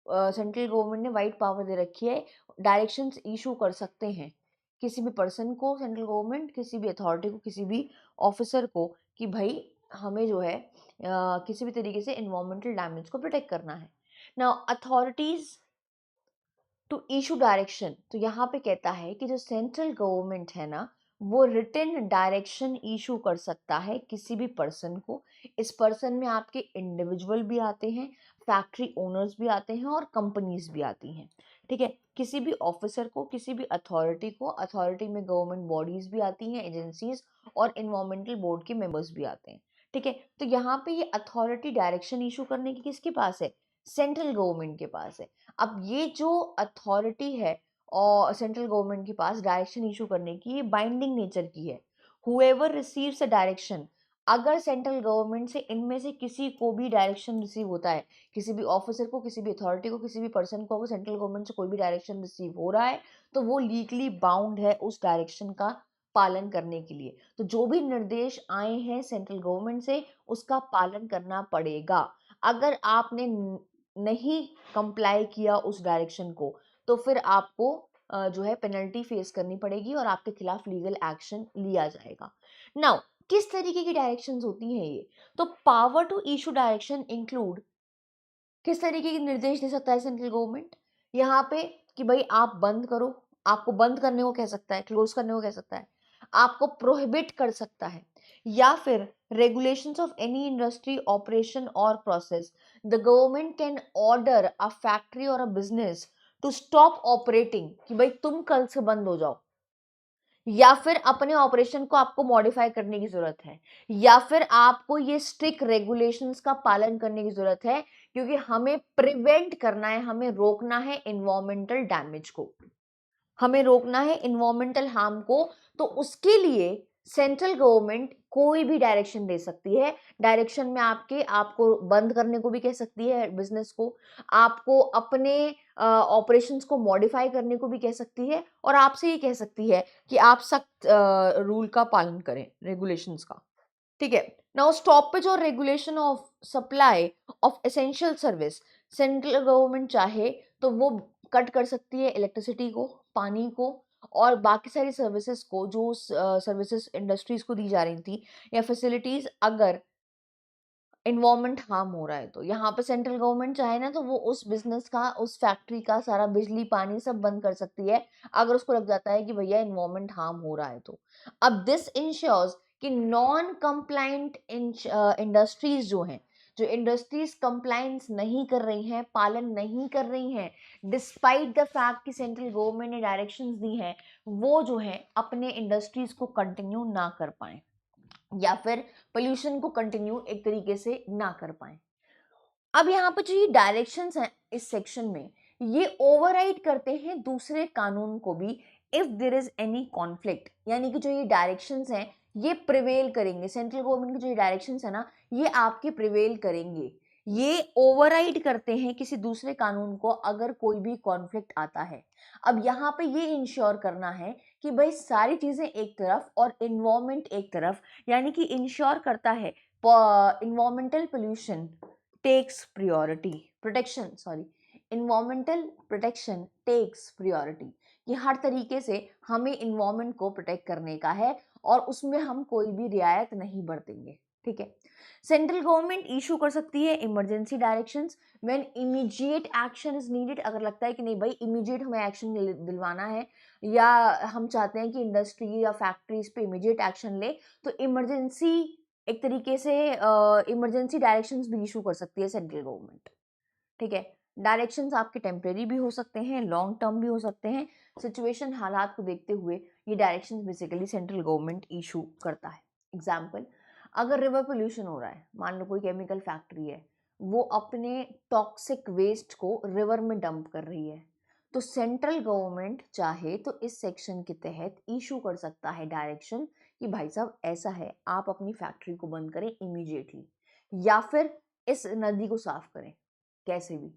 सेंट्रल गवर्नमेंट ने वाइड पावर दे रखी है, डायरेक्शंस इशू कर सकते हैं किसी भी पर्सन को, सेंट्रल गवर्नमेंट किसी भी अथॉरिटी को, किसी भी ऑफिसर को, कि भाई हमें जो है किसी भी तरीके से इन्वायरमेंटल डैमेज को प्रोटेक्ट करना है। Now authorities to issue direction, तो यहाँ पे कहता है कि जो सेंट्रल गवर्नमेंट है ना, वो रिटन डायरेक्शन इशू कर सकता है किसी भी पर्सन को। इस पर्सन में आपके इंडिविजुअल भी आते हैं, फैक्ट्री ओनर्स भी आते हैं और कंपनीज भी आती हैं, ठीक है, किसी भी ऑफिसर को, किसी भी अथॉरिटी को, अथॉरिटी में गवर्नमेंट बॉडीज भी आती हैं, एजेंसीज और इन्वायरमेंटल बोर्ड के मेंबर्स भी आते हैं, ठीक है। तो यहाँ पे ये अथॉरिटी डायरेक्शन इशू करने की किसके पास है, सेंट्रल गवर्नमेंट के पास है। अब ये जो अथॉरिटी है और सेंट्रल गवर्नमेंट के पास डायरेक्शन इशू करने की, ये बाइंडिंग नेचर की है। हुएवर रिसीव्स अ डायरेक्शन, अगर सेंट्रल गवर्नमेंट से इनमें से किसी को भी डायरेक्शन रिसीव होता है, किसी भी ऑफिसर को, किसी भी अथॉरिटी को, किसी भी पर्सन को, अगर सेंट्रल गवर्नमेंट से कोई भी डायरेक्शन रिसीव हो रहा है तो वो लीगली बाउंड है उस डायरेक्शन का पालन करने के लिए। तो जो भी निर्देश आए हैं सेंट्रल गवर्नमेंट से उसका पालन करना पड़ेगा। अगर आपने नहीं कंप्लाई किया उस डायरेक्शन को तो फिर आपको जो है पेनल्टी फेस करनी पड़ेगी और आपके खिलाफ लीगल एक्शन लिया जाएगा। नाउ किस तरीके की डायरेक्शंस होती हैं ये? तो power to issue direction include, किस तरीके के निर्देश दे सकता है सेंट्रल गवर्नमेंट यहाँ पे कि भाई आप बंद करो, आपको बंद करने को कह सकता है, क्लोज करने को कह सकता है, आपको प्रोहिबिट कर सकता है, या फिर regulations of any industry operation or process the government can order a factory or a business to stop operating कि भाई तुम कल से बंद हो जाओ, या फिर अपने ऑपरेशन को आपको मॉडिफाई करने की जरूरत है, या फिर आपको ये स्ट्रिक्ट रेगुलेशंस का पालन करने की जरूरत है क्योंकि हमें प्रिवेंट करना है, हमें रोकना है इन्वायरमेंटल डैमेज को, हमें रोकना है इन्वायरमेंटल हार्म को। तो उसके लिए सेंट्रल गवर्नमेंट कोई भी डायरेक्शन दे सकती है। डायरेक्शन में आपको बंद करने को भी कह सकती है बिजनेस को, आपको अपने ऑपरेशंस को मॉडिफाई करने को भी कह सकती है, और आपसे ये कह सकती है कि आप सख्त रूल का पालन करें, रेगुलेशंस का। ठीक है। नाउ स्टॉपेज और regulation of supply of essential service, central government चाहे तो वो कट कर सकती है इलेक्ट्रिसिटी को, पानी को और बाकी सारी सर्विसेज को जो सर्विसेज इंडस्ट्रीज को दी जा रही थी या फैसिलिटीज, अगर इन्वायरमेंट हार्म हो रहा है तो यहाँ पे सेंट्रल गवर्नमेंट चाहे ना तो वो उस बिजनेस का, उस फैक्ट्री का सारा बिजली पानी सब बंद कर सकती है अगर उसको लग जाता है कि भैया इन्वायरमेंट हार्म हो रहा है तो। अब दिस इंश्योर्स कि नॉन कंप्लाइंट इंडस्ट्रीज जो हैं, जो इंडस्ट्रीज कंप्लायंस नहीं कर रही हैं, पालन नहीं कर रही हैं, डिस्पाइट द फैक्ट कि सेंट्रल गवर्नमेंट ने डायरेक्शंस दी हैं, वो जो है अपने इंडस्ट्रीज को कंटिन्यू ना कर पाए या फिर पोल्यूशन को कंटिन्यू एक तरीके से ना कर पाए। अब यहाँ पर जो ये डायरेक्शंस हैं इस सेक्शन में, ये ओवरराइड करते हैं दूसरे कानून को भी if there is any conflict, यानी कि जो ये डायरेक्शंस हैं ये प्रिवेल करेंगे, सेंट्रल गवर्नमेंट की जो ये डायरेक्शंस है ना ये आपके प्रिवेल करेंगे, ये ओवरराइड करते हैं किसी दूसरे कानून को अगर कोई भी कॉन्फ्लिक्ट आता है। अब यहाँ पे ये इंश्योर करना है कि भाई सारी चीजें एक तरफ और इन्वायरमेंट एक तरफ, यानी कि इंश्योर करता है environmental pollution takes priority protection, sorry, environmental protection takes priority, कि हर तरीके से हमें इन्वायरमेंट को प्रोटेक्ट करने का है और उसमें हम कोई भी रियायत नहीं बरतेंगे। ठीक है। सेंट्रल गवर्नमेंट इशू कर सकती है emergency directions when immediate action is needed, अगर लगता है कि नहीं भाई इमीडिएट हमें एक्शन दिलवाना है या हम चाहते हैं कि इंडस्ट्री या फैक्ट्रीज पे इमीडिएट एक्शन ले, तो इमरजेंसी एक तरीके से इमरजेंसी डायरेक्शंस भी इशू कर सकती है सेंट्रल गवर्नमेंट। ठीक है। डायरेक्शंस आपके टेम्परेरी भी हो सकते हैं, लॉन्ग टर्म भी हो सकते हैं, सिचुएशन हालात को देखते हुए ये directions basically central government issue करता है। एग्जाम्पल, अगर रिवर पोल्यूशन हो रहा है, मान लो कोई केमिकल फैक्ट्री है, वो अपने टॉक्सिक वेस्ट को रिवर में डंप कर रही है, तो सेंट्रल गवर्नमेंट चाहे तो इस सेक्शन के तहत इशू कर सकता है डायरेक्शन कि भाई साहब ऐसा है, आप अपनी फैक्ट्री को बंद करें इमीडिएटली या फिर इस नदी को साफ करें कैसे भी।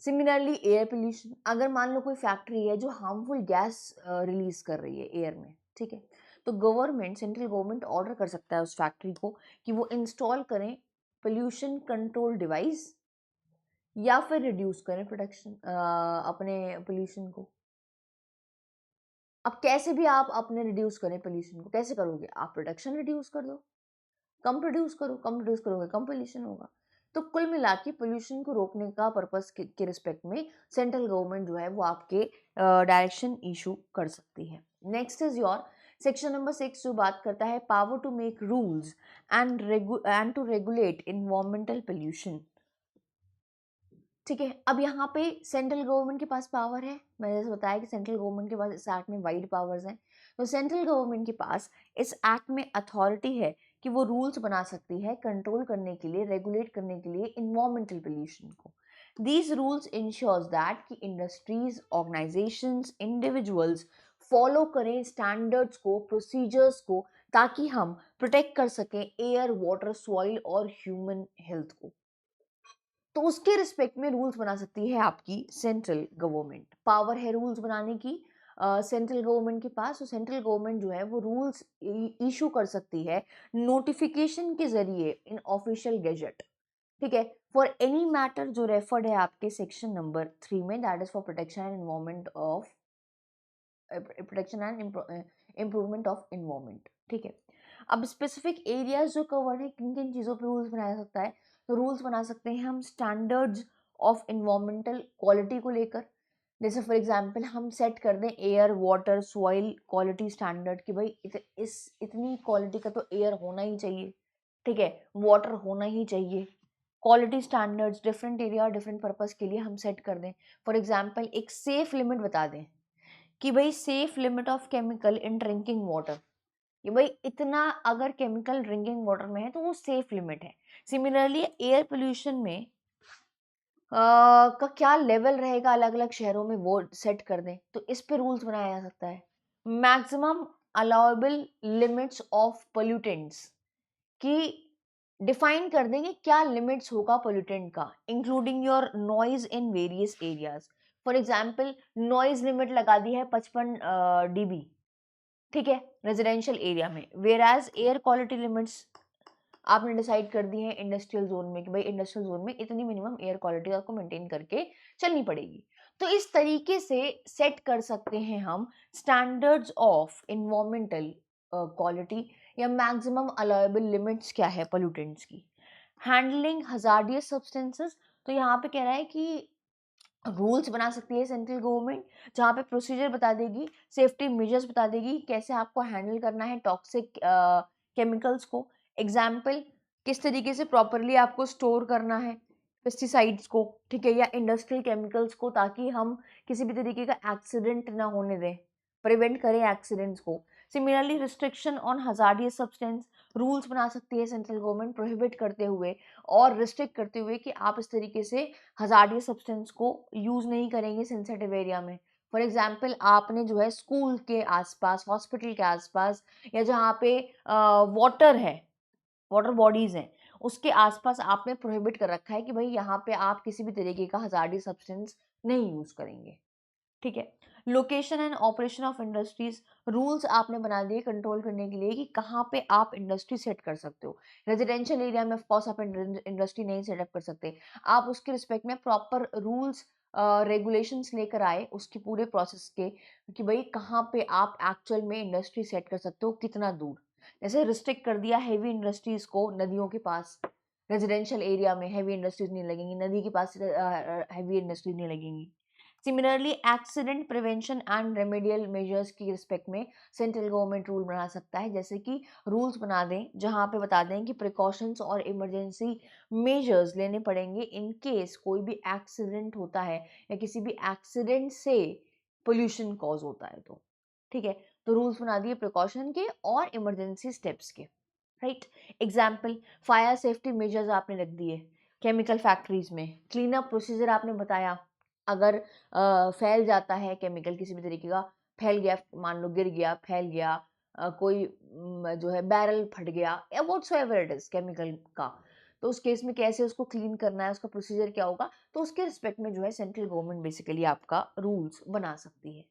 सिमिलरली एयर पोल्यूशन, अगर मान लो कोई फैक्ट्री है जो हार्मफुल गैस रिलीज कर रही है एयर में, ठीक है, तो गवर्नमेंट, सेंट्रल गवर्नमेंट ऑर्डर कर सकता है उस फैक्ट्री को कि वो इंस्टॉल करें पोल्यूशन कंट्रोल डिवाइस या फिर रिड्यूस करें प्रोडक्शन अपने पोल्यूशन को। अब कैसे भी आप अपने रिड्यूस करें पोल्यूशन को, कैसे करोगे? आप प्रोडक्शन रिड्यूस कर दो, कम प्रोड्यूस करो, कम प्रोड्यूस करोगे कम पोल्यूशन होगा। तो कुल मिला के पोल्यूशन को रोकने का पर्पस के रिस्पेक्ट में सेंट्रल गवर्नमेंट जो है वो आपके डायरेक्शन इशू कर सकती है। Next is your section number 6 जो बात करता है power to make rules and to regulate environmental pollution. ठीक है। अब यहाँ पे सेंट्रल गवर्नमेंट के पास पावर है, मैंने जैसे बताया कि सेंट्रल गवर्नमेंट के पास इस एक्ट में वाइड पावर्स हैं, तो सेंट्रल गवर्नमेंट के पास इस एक्ट में अथॉरिटी है कि वो रूल्स बना सकती है कंट्रोल करने के लिए, रेगुलेट करने के लिए इन्वायरमेंटल पोल्यूशन को। दीज रूल्स इंश्योर्स दैट कि इंडस्ट्रीज, ऑर्गेनाइजेशंस, इंडिविजुअल्स फॉलो करें स्टैंडर्ड्स को, प्रोसीजर्स को ताकि हम प्रोटेक्ट कर सकें एयर, वाटर, सॉइल और ह्यूमन हेल्थ को। तो उसके रिस्पेक्ट में रूल्स बना सकती है आपकी सेंट्रल गवर्नमेंट। पावर है रूल्स बनाने की सेंट्रल गवर्नमेंट के पास। तो सेंट्रल गवर्नमेंट जो है वो रूल्स इशू कर सकती है नोटिफिकेशन के जरिए इन ऑफिशियल गैजेट, ठीक है, फॉर एनी मैटर जो रेफर्ड है आपके सेक्शन नंबर 3 में, that is for protection and environment of protection and improvement of environment, ठीक है। अब स्पेसिफिक एरियाज जो कवर्ड है, किन किन चीज़ों पे रूल्स बनाया सकता है, तो रूल्स बना सकते हैं हम स्टैंडर्ड्स ऑफ इन्वायरमेंटल क्वालिटी को लेकर। जैसे फॉर एग्जांपल हम सेट कर दें air, water, soil quality standard कि भाई इतनी क्वालिटी का तो एयर होना ही चाहिए, ठीक है, वाटर होना ही चाहिए। क्वालिटी स्टैंडर्ड्स डिफरेंट एरिया और डिफरेंट पर्पस के लिए हम सेट कर दें। फॉर एग्जांपल एक सेफ लिमिट बता दें कि भाई safe limit of chemical in drinking water, कि भाई इतना अगर केमिकल ड्रिंकिंग वाटर में है तो वो सेफ लिमिट है। सिमिलरली एयर पोल्यूशन में का क्या लेवल रहेगा अलग अलग शहरों में वो सेट कर दें, तो इस पे रूल्स बनाया जा सकता है। Maximum allowable limits of pollutants की डिफाइन कर देंगे, क्या लिमिट्स होगा पोल्यूटेंट का, including your noise in various areas. For example noise limit लगा दी है 55 dB, ठीक है, रेजिडेंशियल एरिया में। Whereas air quality limits आपने डिसाइड कर दी है इंडस्ट्रियल जोन में कि भाई इंडस्ट्रियल जोन में इतनी मिनिमम एयर क्वालिटी आपको मेंटेन करके चलनी पड़ेगी। तो इस तरीके से सेट कर सकते हैं हम स्टैंडर्ड्स ऑफ इन्वायरमेंटल क्वालिटी या मैक्सिमम अलाउएबल लिमिट्स क्या है पोल्यूटेंट्स की। हैंडलिंग हजार्डियस सब्सटेंसेस, तो यहाँ पे कह रहा है कि रूल्स बना सकती है सेंट्रल गवर्नमेंट, जहाँ पे प्रोसीजर बता देगी, सेफ्टी मेजर्स बता देगी, कैसे आपको हैंडल करना है टॉक्सिक केमिकल्स को। एग्जाम्पल, किस तरीके से प्रॉपरली आपको स्टोर करना है पेस्टिसाइड्स को, ठीक है, या इंडस्ट्रियल केमिकल्स को, ताकि हम किसी भी तरीके का एक्सीडेंट ना होने दें, प्रिवेंट करें एक्सीडेंट्स को। Similarly restriction on hazardous substance, rules बना सकती है सेंट्रल गवर्नमेंट प्रोहिबिट करते हुए और रिस्ट्रिक्ट करते हुए कि आप इस तरीके से हजार्डियस सब्सटेंस को यूज नहीं करेंगे सेंसिटिव एरिया में। फॉर एग्जाम्पल आपने जो है स्कूल के आसपास, हॉस्पिटल के आसपास, या जहाँ पे वाटर है, वाटर बॉडीज हैं, उसके आसपास आपने प्रोहिबिट कर रखा है कि भाई यहाँ पे आप किसी भी तरीके का हजार्डियस सब्सटेंस नहीं यूज करेंगे, ठीक है। Location and operation of industries, rules आपने बना दिए कंट्रोल करने के लिए कि कहाँ पे आप इंडस्ट्री सेट कर सकते हो। रेजिडेंशियल एरिया में ऑफकोर्स आप इंडस्ट्री नहीं सेटअप कर सकते, आप उसके रिस्पेक्ट में प्रॉपर रूल्स रेगुलेशंस लेकर आए उसके पूरे प्रोसेस के, कि भाई कहाँ पे आप एक्चुअल में इंडस्ट्री सेट कर सकते हो, कितना दूर। जैसे रिस्ट्रिक्ट कर दिया हैवी इंडस्ट्रीज को नदियों के पास, रेजिडेंशियल एरिया में हैवी इंडस्ट्रीज नहीं लगेंगी, नदी के पास हैवी इंडस्ट्रीज नहीं लगेंगी। Similarly accident prevention and remedial measures की रिस्पेक्ट में सेंट्रल गवर्नमेंट रूल बना सकता है, जैसे कि रूल्स बना दें जहां पे बता दें कि प्रिकॉशंस और इमरजेंसी मेजर्स लेने पड़ेंगे इन केस कोई भी एक्सीडेंट होता है या किसी भी एक्सीडेंट से पोल्यूशन कॉज होता है तो, ठीक है। तो रूल्स बना दिए प्रिकॉशन के और इमरजेंसी स्टेप्स के, right. Example, fire safety measures आपने रख दिए केमिकल फैक्ट्रीज में, क्लीन अप प्रोसीजर आपने बताया, अगर फैल जाता है केमिकल किसी भी तरीके का, फैल गया, मान लो गिर गया, फैल गया, कोई जो है बैरल फट गया या व्हाटसोएवर इट इज केमिकल का, तो उस केस में कैसे उसको क्लीन करना है, उसका प्रोसीजर क्या होगा, तो उसके रिस्पेक्ट में जो है सेंट्रल गवर्नमेंट बेसिकली आपका रूल्स बना सकती है,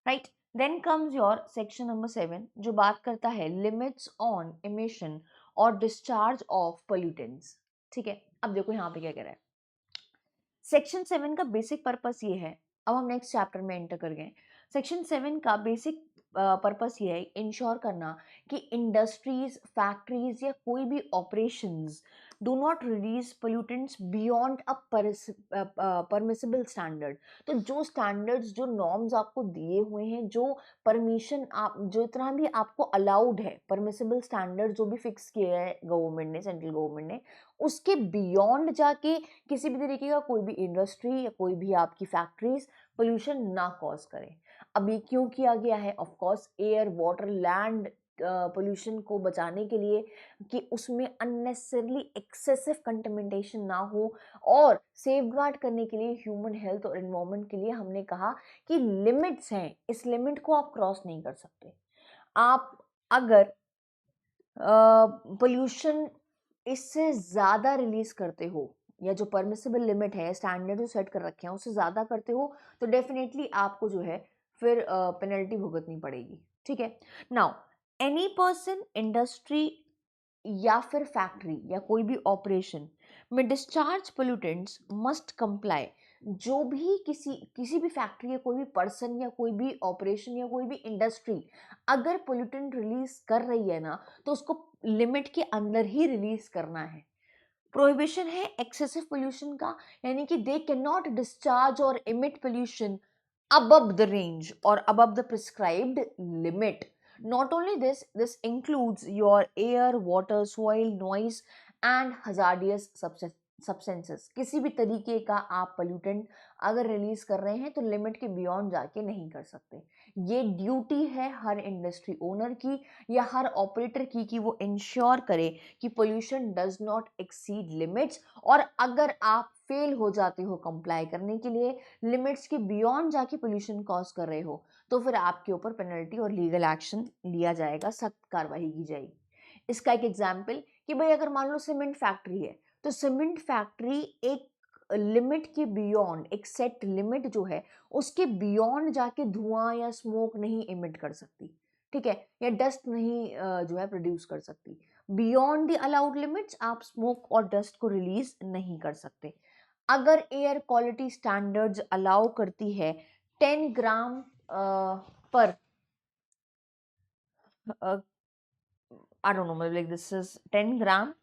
right. Then comes your section number 7 जो बात करता है लिमिट्स ऑन इमिशन और डिस्चार्ज ऑफ पोल्यूटेंट्स, ठीक है। अब देखो यहाँ पे क्या कह रहा है, सेक्शन 7 का बेसिक पर्पस ये है। अब हम नेक्स्ट चैप्टर में एंटर कर गए। सेक्शन 7 का बेसिक पर्पस ये है इंश्योर करना कि इंडस्ट्रीज, फैक्ट्रीज या कोई भी operations do not release pollutants beyond a permissible standard. तो जो स्टैंडर्ड्स, जो नॉर्म्स आपको दिए हुए हैं, जो परमिशन आप, जो इतना भी आपको अलाउड है, परमिसिबल स्टैंडर्ड जो भी फिक्स किए हैं गवर्नमेंट ने, सेंट्रल गवर्नमेंट ने, उसके बियॉन्ड जाके किसी भी तरीके का कोई भी इंडस्ट्री या कोई भी आपकी फैक्ट्रीज पोल्यूशन ना कॉज करे। अब ये क्यों किया गया है? Of course air, water, land pollution को बचाने के लिए, कि उसमें अननेसेसरली एक्सेसिव कंटेमिनेशन ना हो, और सेफगार्ड करने के लिए ह्यूमन हेल्थ और एनवायरनमेंट के लिए हमने कहा कि लिमिट्स हैं, इस लिमिट को आप क्रॉस नहीं कर सकते। आप अगर पोल्यूशन इससे ज़्यादा रिलीज करते हो, या जो परमिसिबल लिमिट है, स्टैंडर्ड जो सेट कर रखे हैं उससे ज़्यादा करते हो, तो डेफिनेटली आपको जो है फिर पेनल्टी भुगतनी पड़ेगी। ठीक है। नाउ एनी पर्सन, इंडस्ट्री या फिर फैक्ट्री या कोई भी ऑपरेशन में डिस्चार्ज पोल्यूटेंट्स मस्ट कंप्लाई। जो भी किसी भी फैक्ट्री या कोई भी पर्सन या कोई भी ऑपरेशन या कोई भी इंडस्ट्री अगर पोल्यूटेंट रिलीज कर रही है ना, तो उसको लिमिट के अंदर ही रिलीज करना है। प्रोहिबिशन है एक्सेसिव पोल्यूशन का, यानी कि दे कैन नॉट डिस्चार्ज और emit pollution above the range or above the prescribed limit. Not only this, this includes your air, water, soil, noise and hazardous substances. किसी भी तरीके का आप पोल्यूटेंट अगर रिलीज कर रहे हैं तो लिमिट के बियॉन्ड जाके नहीं कर सकते। ये ड्यूटी है हर इंडस्ट्री ओनर की या हर ऑपरेटर की कि वो इंश्योर करे कि pollution does not exceed limits, और अगर आप फेल हो जाते हो कंप्लाई करने के लिए, लिमिट्स के बियॉन्ड जाके पोल्यूशन कॉज कर रहे हो, तो फिर आपके ऊपर पेनल्टी और लीगल एक्शन लिया जाएगा, सख्त कार्रवाई की जाएगी। इसका एक एग्जांपल कि भाई अगर मान लो सीमेंट फैक्ट्री है, तो सीमेंट फैक्ट्री एक लिमिट के बियॉन्ड, एक सेट लिमिट जो है उसके बियॉन्ड जाके धुआं या स्मोक नहीं इमिट कर सकती। ठीक है, या डस्ट नहीं जो है प्रोड्यूस कर सकती। बियॉन्ड द अलाउड लिमिट्स आप स्मोक और डस्ट को रिलीज नहीं कर सकते। अगर एयर क्वालिटी स्टैंडर्ड्स अलाउ करती है 10 ग्राम पर आई डोंट नो, मतलब like this is 10 gram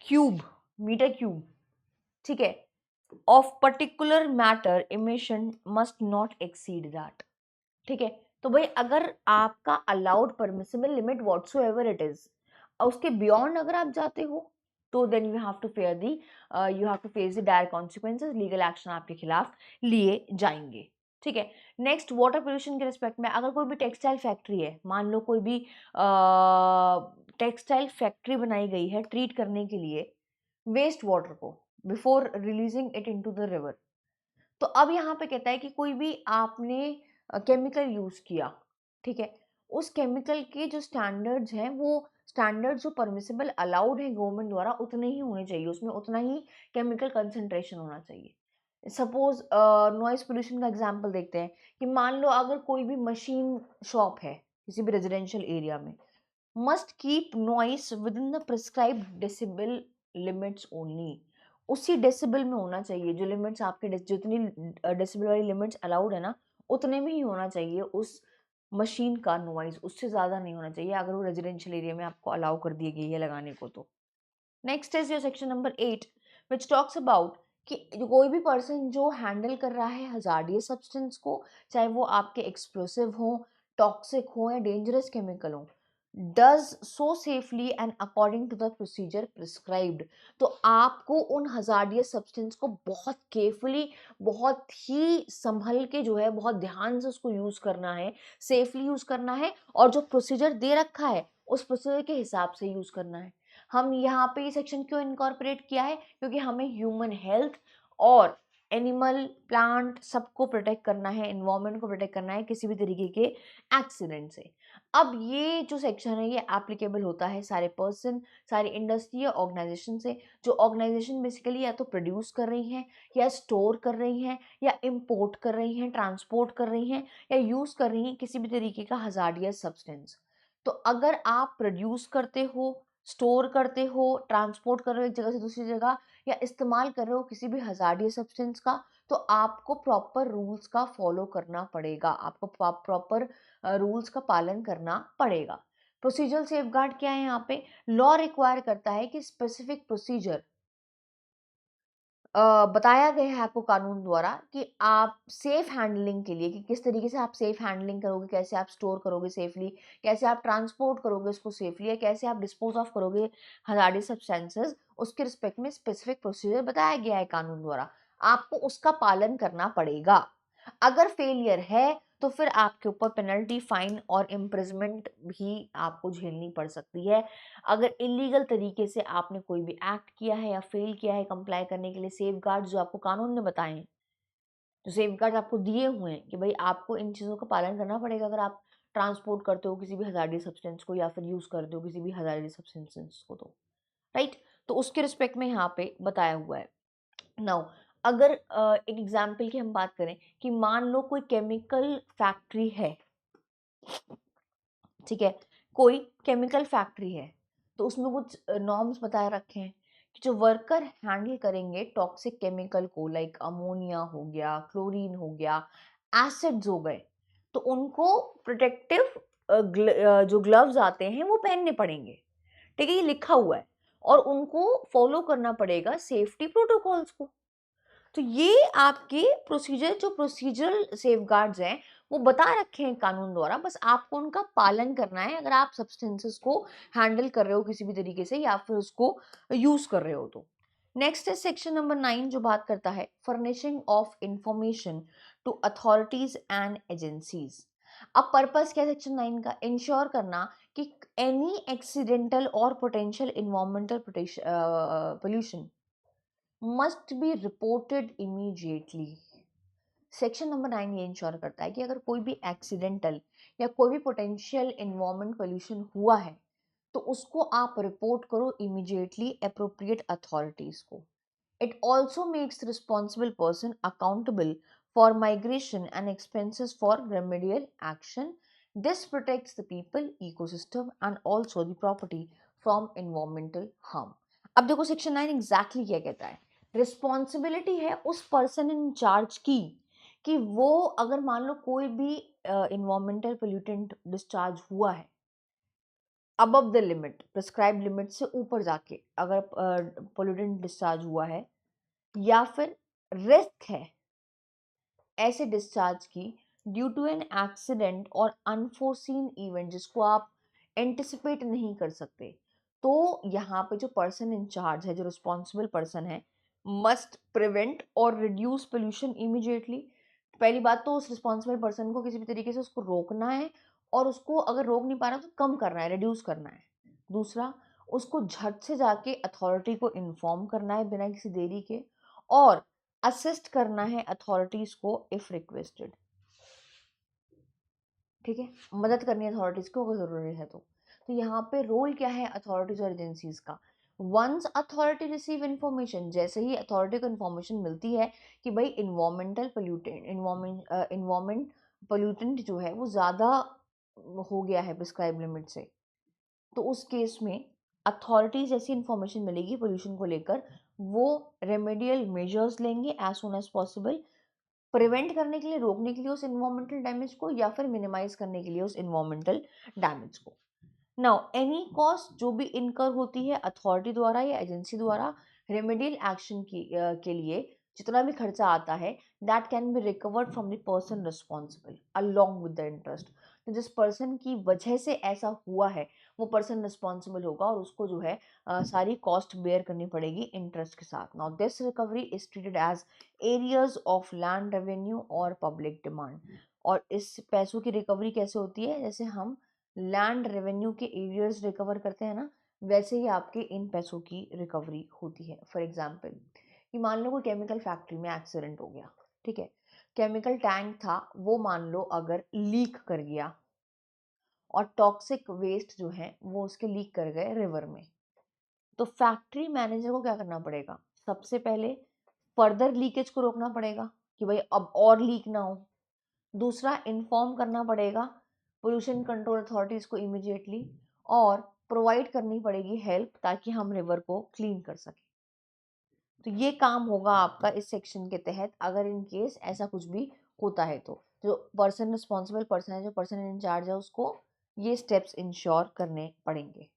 cube, metre cube, ठीक है, of particular matter emission must not exceed that. ठीक है, तो भाई अगर आपका allowed permissible limit whatsoever it is, उसके बियॉन्ड अगर आप जाते हो, तो then you have to fair the you have to face the direct consequences, legal action आपके खिलाफ लिए जाएंगे। ठीक है। नेक्स्ट, वाटर पोल्यूशन के रिस्पेक्ट में अगर कोई भी टेक्सटाइल फैक्ट्री है, मान लो कोई भी टेक्सटाइल फैक्ट्री बनाई गई है ट्रीट करने के लिए वेस्ट वाटर को before releasing it into the river, तो अब यहाँ पे कहता है कि कोई भी आपने केमिकल यूज किया, ठीक है, उस केमिकल के जो स्टैंडर्ड्स हैं, वो स्टैंडर्ड जो परमिसिबल अलाउड है गवर्नमेंट द्वारा उतने ही होने चाहिए, उसमें उतना ही केमिकल कंसंट्रेशन होना चाहिए। सपोज नॉइस पोल्यूशन का एग्जांपल देखते हैं कि मान लो अगर कोई भी मशीन शॉप है किसी भी रेजिडेंशियल एरिया में, must keep noise with in the prescribed decibel limits only. उसी डेसिबल में होना चाहिए जो लिमिट्स आपके जितनी डेसिबल वाली लिमिट्स अलाउड है ना, उतने में ही होना चाहिए उस मशीन का नॉइज, उससे ज़्यादा नहीं होना चाहिए अगर वो रेजिडेंशियल एरिया में आपको अलाउ कर दी गई है लगाने को तो। Next is your section number 8 which talks about कि कोई भी पर्सन जो हैंडल कर रहा है हजार्डियस सब्सटेंस को, चाहे वो आपके एक्सप्लोसिव हो, टॉक्सिक हो या डेंजरस केमिकल हो, does so safely and according to the procedure prescribed, तो आपको उन हजार्डियस सब्सटेंस को बहुत केयरफुली, बहुत ही संभल के जो है, बहुत ध्यान से उसको यूज करना है, सेफली यूज करना है, और जो प्रोसीजर दे रखा है उस प्रोसीजर के हिसाब से यूज करना है। हम यहाँ पे ये सेक्शन क्यों इनकॉर्पोरेट किया है? क्योंकि हमें ह्यूमन हेल्थ और एनिमल प्लांट सबको प्रोटेक्ट करना है, एनवायरनमेंट को प्रोटेक्ट करना है किसी भी तरीके के एक्सीडेंट से। अब ये जो सेक्शन है ये एप्लीकेबल होता है सारे पर्सन, सारी इंडस्ट्री या ऑर्गेनाइजेशन से, जो ऑर्गेनाइजेशन बेसिकली या तो प्रोड्यूस कर रही हैं, या स्टोर कर रही हैं, या इम्पोर्ट कर रही हैं, ट्रांसपोर्ट कर रही हैं, या यूज कर रही हैं किसी भी तरीके का हजार्डियस सब्सटेंस। तो अगर आप प्रोड्यूस करते हो, स्टोर करते हो, ट्रांसपोर्ट कर रहे हो एक जगह से दूसरी जगह, या इस्तेमाल कर रहे हो किसी भी हजार्डियस सब्सटेंस का, तो आपको प्रॉपर रूल्स का फॉलो करना पड़ेगा, आपको प्रॉपर रूल्स का पालन करना पड़ेगा। प्रोसीजरल सेफगार्ड क्या है यहाँ पे? लॉ रिक्वायर करता है कि स्पेसिफिक प्रोसीजर बताया गया है आपको कानून द्वारा कि आप सेफ हैंडलिंग के लिए, कि किस तरीके से आप सेफ हैंडलिंग करोगे, कैसे आप स्टोर करोगे सेफली, कैसे आप ट्रांसपोर्ट करोगे उसको सेफली, या कैसे आप डिस्पोज ऑफ करोगे हजार्डियस सब्सटेंसेस, उसके रिस्पेक्ट में स्पेसिफिक प्रोसीजर बताया गया है कानून द्वारा, आपको उसका पालन करना पड़ेगा। अगर फेलियर है तो फिर आपके ऊपर पेनल्टी, फाइन और इम्प्रिजमेंट भी आपको झेलनी पड़ सकती है। अगर इलीगल तरीके से आपने कोई भी एक्ट किया है या फेल किया है कंप्लाई करने के लिए, सेफ गार्ड जो आपको कानून ने बताए हैं, जो सेफ गार्ड आपको दिए हुए हैं कि भाई आपको इन चीज़ों का पालन करना पड़ेगा, अगर आप ट्रांसपोर्ट करते हो किसी भी हजार्डियस सब्सटेंस को या फिर यूज करते हो किसी भी हजार्डियस सब्सटेंस को, तो राइट, तो उसके रिस्पेक्ट में यहाँ पे बताया हुआ है। नाउ अगर एक एग्जाम्पल की हम बात करें कि मान लो कोई केमिकल फैक्ट्री है, ठीक है, कोई केमिकल फैक्ट्री है, तो उसमें कुछ नॉर्म्स बताए रखे हैं कि जो वर्कर हैंडल करेंगे टॉक्सिक केमिकल को, लाइक अमोनिया हो गया, क्लोरीन हो गया, एसिड्स हो गए, तो उनको प्रोटेक्टिव जो ग्लव्स आते हैं वो पहनने पड़ेंगे, ठीक है, ये लिखा हुआ है, और उनको फॉलो करना पड़ेगा सेफ्टी प्रोटोकॉल्स को। तो ये आपके प्रोसीजर, जो प्रोसीजरल सेफगार्ड्स हैं वो बता रखे हैं कानून द्वारा, बस आपको उनका पालन करना है अगर आप सब्सटेंसेस को हैंडल कर रहे हो किसी भी तरीके से या फिर उसको यूज कर रहे हो तो। नेक्स्ट है सेक्शन नंबर 9 जो बात करता है furnishing of information to authorities and agencies. अब पर्पस क्या है सेक्शन 9 का? इंश्योर करना कि एनी एक्सीडेंटल और potential environmental pollution must be reported immediately. Section number 9 ये इंश्योर करता है कि अगर कोई भी एक्सीडेंटल या कोई भी पोटेंशियल इन्वायरमेंट पोल्यूशन हुआ है तो उसको आप रिपोर्ट करो इमीडिएटली अप्रोप्रिएट अथॉरिटीज को। It also makes the responsible person accountable for migration and expenses for remedial action. This protects the people, ecosystem, and also the property from environmental harm. अब देखो section 9 exactly क्या कहता है। Responsibility है उस person in charge की कि वो अगर मान लो कोई भी इन्वायरमेंटल पोल्यूटेंट डिस्चार्ज हुआ है above the limit, prescribe limit से ऊपर जाके अगर पोल्यूटेंट डिस्चार्ज हुआ है या फिर रिस्क है ऐसे डिस्चार्ज की ड्यू टू एन एक्सीडेंट और अनफोर्सीन इवेंट जिसको आप एंटिसिपेट नहीं कर सकते, तो यहाँ पे जो पर्सन इन चार्ज है, जो रिस्पॉन्सिबल पर्सन है, मस्ट प्रिवेंट और रिड्यूस पोल्यूशन इमीडिएटली। पहली बात तो उस रिस्पॉन्सिबल पर्सन को किसी भी तरीके से उसको रोकना है और उसको अगर रोक नहीं पा रहा तो कम करना है, रिड्यूस करना है। दूसरा, उसको झट से जाके अथॉरिटी को इन्फॉर्म करना है बिना किसी देरी के, और असिस्ट करना है अथॉरिटीज को इफ रिक्वेस्टेड, ठीक है, मदद करनी है अथॉरिटीज को अगर जरूरी है तो यहाँ पे रोल क्या है अथॉरिटीज और एजेंसीज का? वंस अथॉरिटी रिसीव इंफॉर्मेशन, जैसे ही अथॉरिटी को इंफॉर्मेशन मिलती है कि भाई इन्वायरमेंट पोल्यूटेंट जो है वो ज़्यादा हो गया है प्रिस्क्राइब लिमिट से, तो उस केस में अथॉरिटीज जैसी इंफॉर्मेशन मिलेगी पोल्यूशन को लेकर, वो रेमेडियल मेजर्स लेंगे as soon as possible, prevent करने के लिए, रोकने के लिए उस इन्वायरमेंटल डैमेज को, या फिर मिनिमाइज करने के लिए उस इन्वायरमेंटल डैमेज को। नाउ एनी कॉस्ट जो भी इनकर होती है अथॉरिटी द्वारा या एजेंसी द्वारा रेमेडियल एक्शन के लिए, जितना भी खर्चा आता है, that can be recovered from the person responsible along with the interest. तो जिस पर्सन की वजह से ऐसा हुआ है वो पर्सन रिस्पॉन्सिबल होगा और उसको जो है सारी कॉस्ट बेयर करनी पड़ेगी इंटरेस्ट के साथ। Now this recovery is treated as arrears of land revenue और पब्लिक डिमांड। और इस पैसों की रिकवरी कैसे होती है? जैसे हम लैंड रेवेन्यू के एरियर्स रिकवर करते हैं ना, वैसे ही आपके इन पैसों की रिकवरी होती है। फॉर एग्जाम्पल कि मान लो कोई केमिकल फैक्ट्री में एक्सीडेंट हो गया, ठीक है, केमिकल टैंक था वो मान लो अगर लीक कर गया और टॉक्सिक वेस्ट जो है वो उसके लीक कर गए रिवर में, तो फैक्ट्री मैनेजर को क्या करना पड़ेगा? सबसे पहले फर्दर लीकेज को रोकना पड़ेगा कि भाई अब और लीक ना हो। दूसरा, इन्फॉर्म करना पड़ेगा पोल्यूशन कंट्रोल अथॉरिटीज को इमीडिएटली, और प्रोवाइड करनी पड़ेगी हेल्प ताकि हम रिवर को क्लीन कर सकें। तो ये काम होगा आपका इस सेक्शन के तहत अगर इन केस ऐसा कुछ भी होता है तो जो पर्सन रिस्पॉन्सिबल पर्सन है, जो पर्सन इन चार्ज है, उसको ये स्टेप्स इंश्योर करने पड़ेंगे।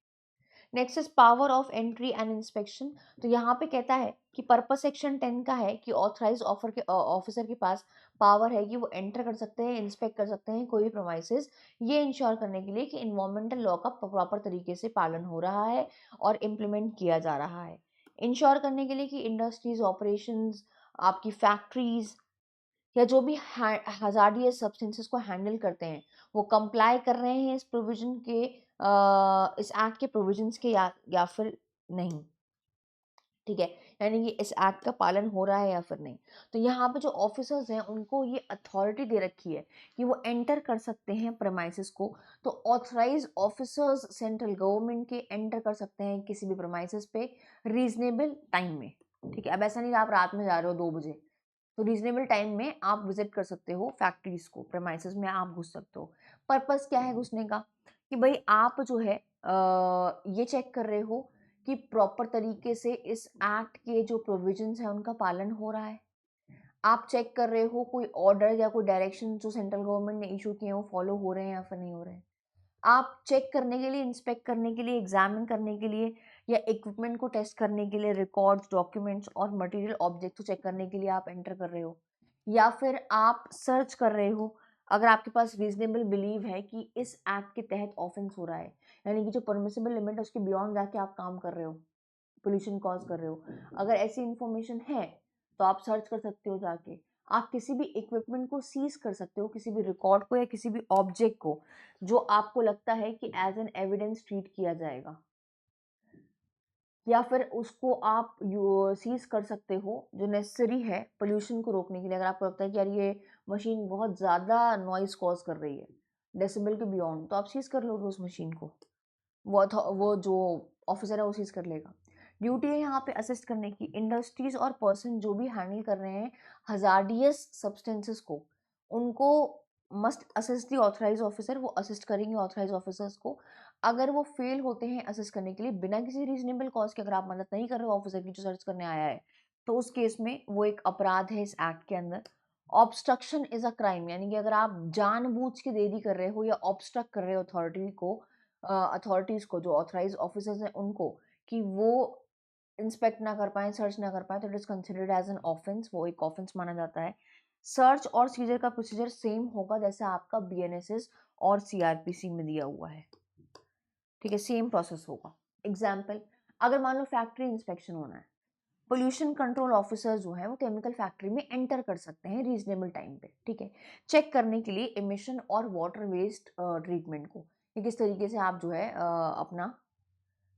Next is power of entry and inspection. तो यहाँ पे कहता है कि पर्पस सेक्शन 10 का है कि ऑथराइज ऑफिसर के पास पावर है कि वो एंटर कर सकते हैं, इंस्पेक्ट कर सकते हैं कोई भी प्रोमाइसेस, ये इंश्योर करने के लिए कि इन्वायरमेंटल लॉ का प्रॉपर तरीके से पालन हो रहा है और इम्प्लीमेंट किया जा रहा है। इंश्योर करने के लिए कि इंडस्ट्रीज ऑपरेशंस, आपकी फैक्ट्रीज या जो भी हजार्डियस सब्सटेंसेस को हैंडल करते हैं वो कंप्लाई कर रहे हैं इस प्रोविजन के, इस एक्ट के प्रोविजंस के, या फिर नहीं। ठीक है, यानी कि इस एक्ट का पालन हो रहा है या फिर नहीं। तो यहाँ पे जो ऑफिसर्स हैं उनको ये अथॉरिटी दे रखी है कि वो एंटर कर सकते हैं प्रेमाइसेस को। तो ऑथराइज ऑफिसर्स सेंट्रल गवर्नमेंट के एंटर कर सकते हैं किसी भी प्रेमाइसेस पे रीजनेबल टाइम में। ठीक है, अब ऐसा नहीं कि आप रात में जा रहे हो 2 बजे, तो रीजनेबल टाइम में आप विजिट कर सकते हो फैक्ट्रीज को, प्रेमाइसेस में आप घुस सकते हो। पर्पस क्या है घुसने का? कि भाई आप जो है ये चेक कर रहे हो कि प्रॉपर तरीके से इस एक्ट के जो प्रोविजंस हैं उनका पालन हो रहा है। आप चेक कर रहे हो कोई ऑर्डर या कोई डायरेक्शन जो सेंट्रल गवर्नमेंट ने इशू किए हैं वो फॉलो हो रहे हैं या फिर नहीं हो रहे हैं। आप चेक करने के लिए, इंस्पेक्ट करने के लिए, एग्जामिन करने के लिए या इक्विपमेंट को टेस्ट करने के लिए रिकॉर्ड्स, डॉक्यूमेंट्स और मटेरियल ऑब्जेक्ट को चेक करने के लिए आप एंटर कर रहे हो, या फिर आप सर्च कर रहे हो अगर आपके पास रीजनेबल बिलीव है कि इस एक्ट के तहत ऑफेंस हो रहा है, यानी कि जो परमिसिबल लिमिट है उसके बियॉन्ड जाके आप काम कर रहे हो, पोल्यूशन कॉज कर रहे हो। अगर ऐसी इंफॉर्मेशन है तो आप सर्च कर सकते हो जाके। आप किसी भी इक्विपमेंट को सीज कर सकते हो, किसी भी रिकॉर्ड को या किसी भी ऑब्जेक्ट को जो आपको लगता है कि एज एन एविडेंस ट्रीट किया जाएगा, या फिर उसको आप सीज कर सकते हो जो नेसेसरी है पोल्यूशन को रोकने के लिए। अगर आपको लगता है कि यार ये मशीन बहुत ज़्यादा नॉइज कॉज कर रही है, डेसिबल के बियॉन्ड, तो आप सीज कर लोगे उस मशीन को। वो जो ऑफिसर है वो सीज कर लेगा। ड्यूटी है यहाँ पे असिस्ट करने की। इंडस्ट्रीज और पर्सन जो भी हैंडल कर रहे हैं हजार्डियस सब्सटेंसेस को, उनको मस्ट असिस्ट दी ऑथराइज ऑफिसर, वो असिस्ट करेंगे ऑथराइज ऑफिसर्स को। अगर वो फेल होते हैं असिस्ट करने के लिए बिना किसी रीजनेबल कॉज के, अगर आप मदद नहीं कर रहे हो ऑफिसर की जो सर्च करने आया है, तो उस केस में वो एक अपराध है इस एक्ट के अंदर। ऑब्स्ट्रक्शन इज अ क्राइम, यानी कि अगर आप जानबूझ के देरी कर रहे हो या ऑब्स्ट्रक्ट कर रहे हो अथॉरिटीज को, जो ऑथराइज ऑफिसर्स हैं उनको, कि वो इंस्पेक्ट ना कर पाए, सर्च ना कर पाए, तो it is considered as an offence, वो एक ऑफेंस माना जाता है। सर्च और सीजर का प्रोसीजर सेम होगा जैसे आपका बीएनएसएस और सीआरपीसी में दिया हुआ है। ठीक है, सेम प्रोसेस होगा। एग्जाम्पल, अगर मान लो फैक्ट्री इंस्पेक्शन होना है, पोल्यूशन कंट्रोल ऑफिसर जो है वो केमिकल फैक्ट्री में एंटर कर सकते हैं रीजनेबल टाइम पे। ठीक है, चेक करने के लिए एमिशन और वाटर वेस्ट ट्रीटमेंट को, कि किस तरीके से आप जो है अपना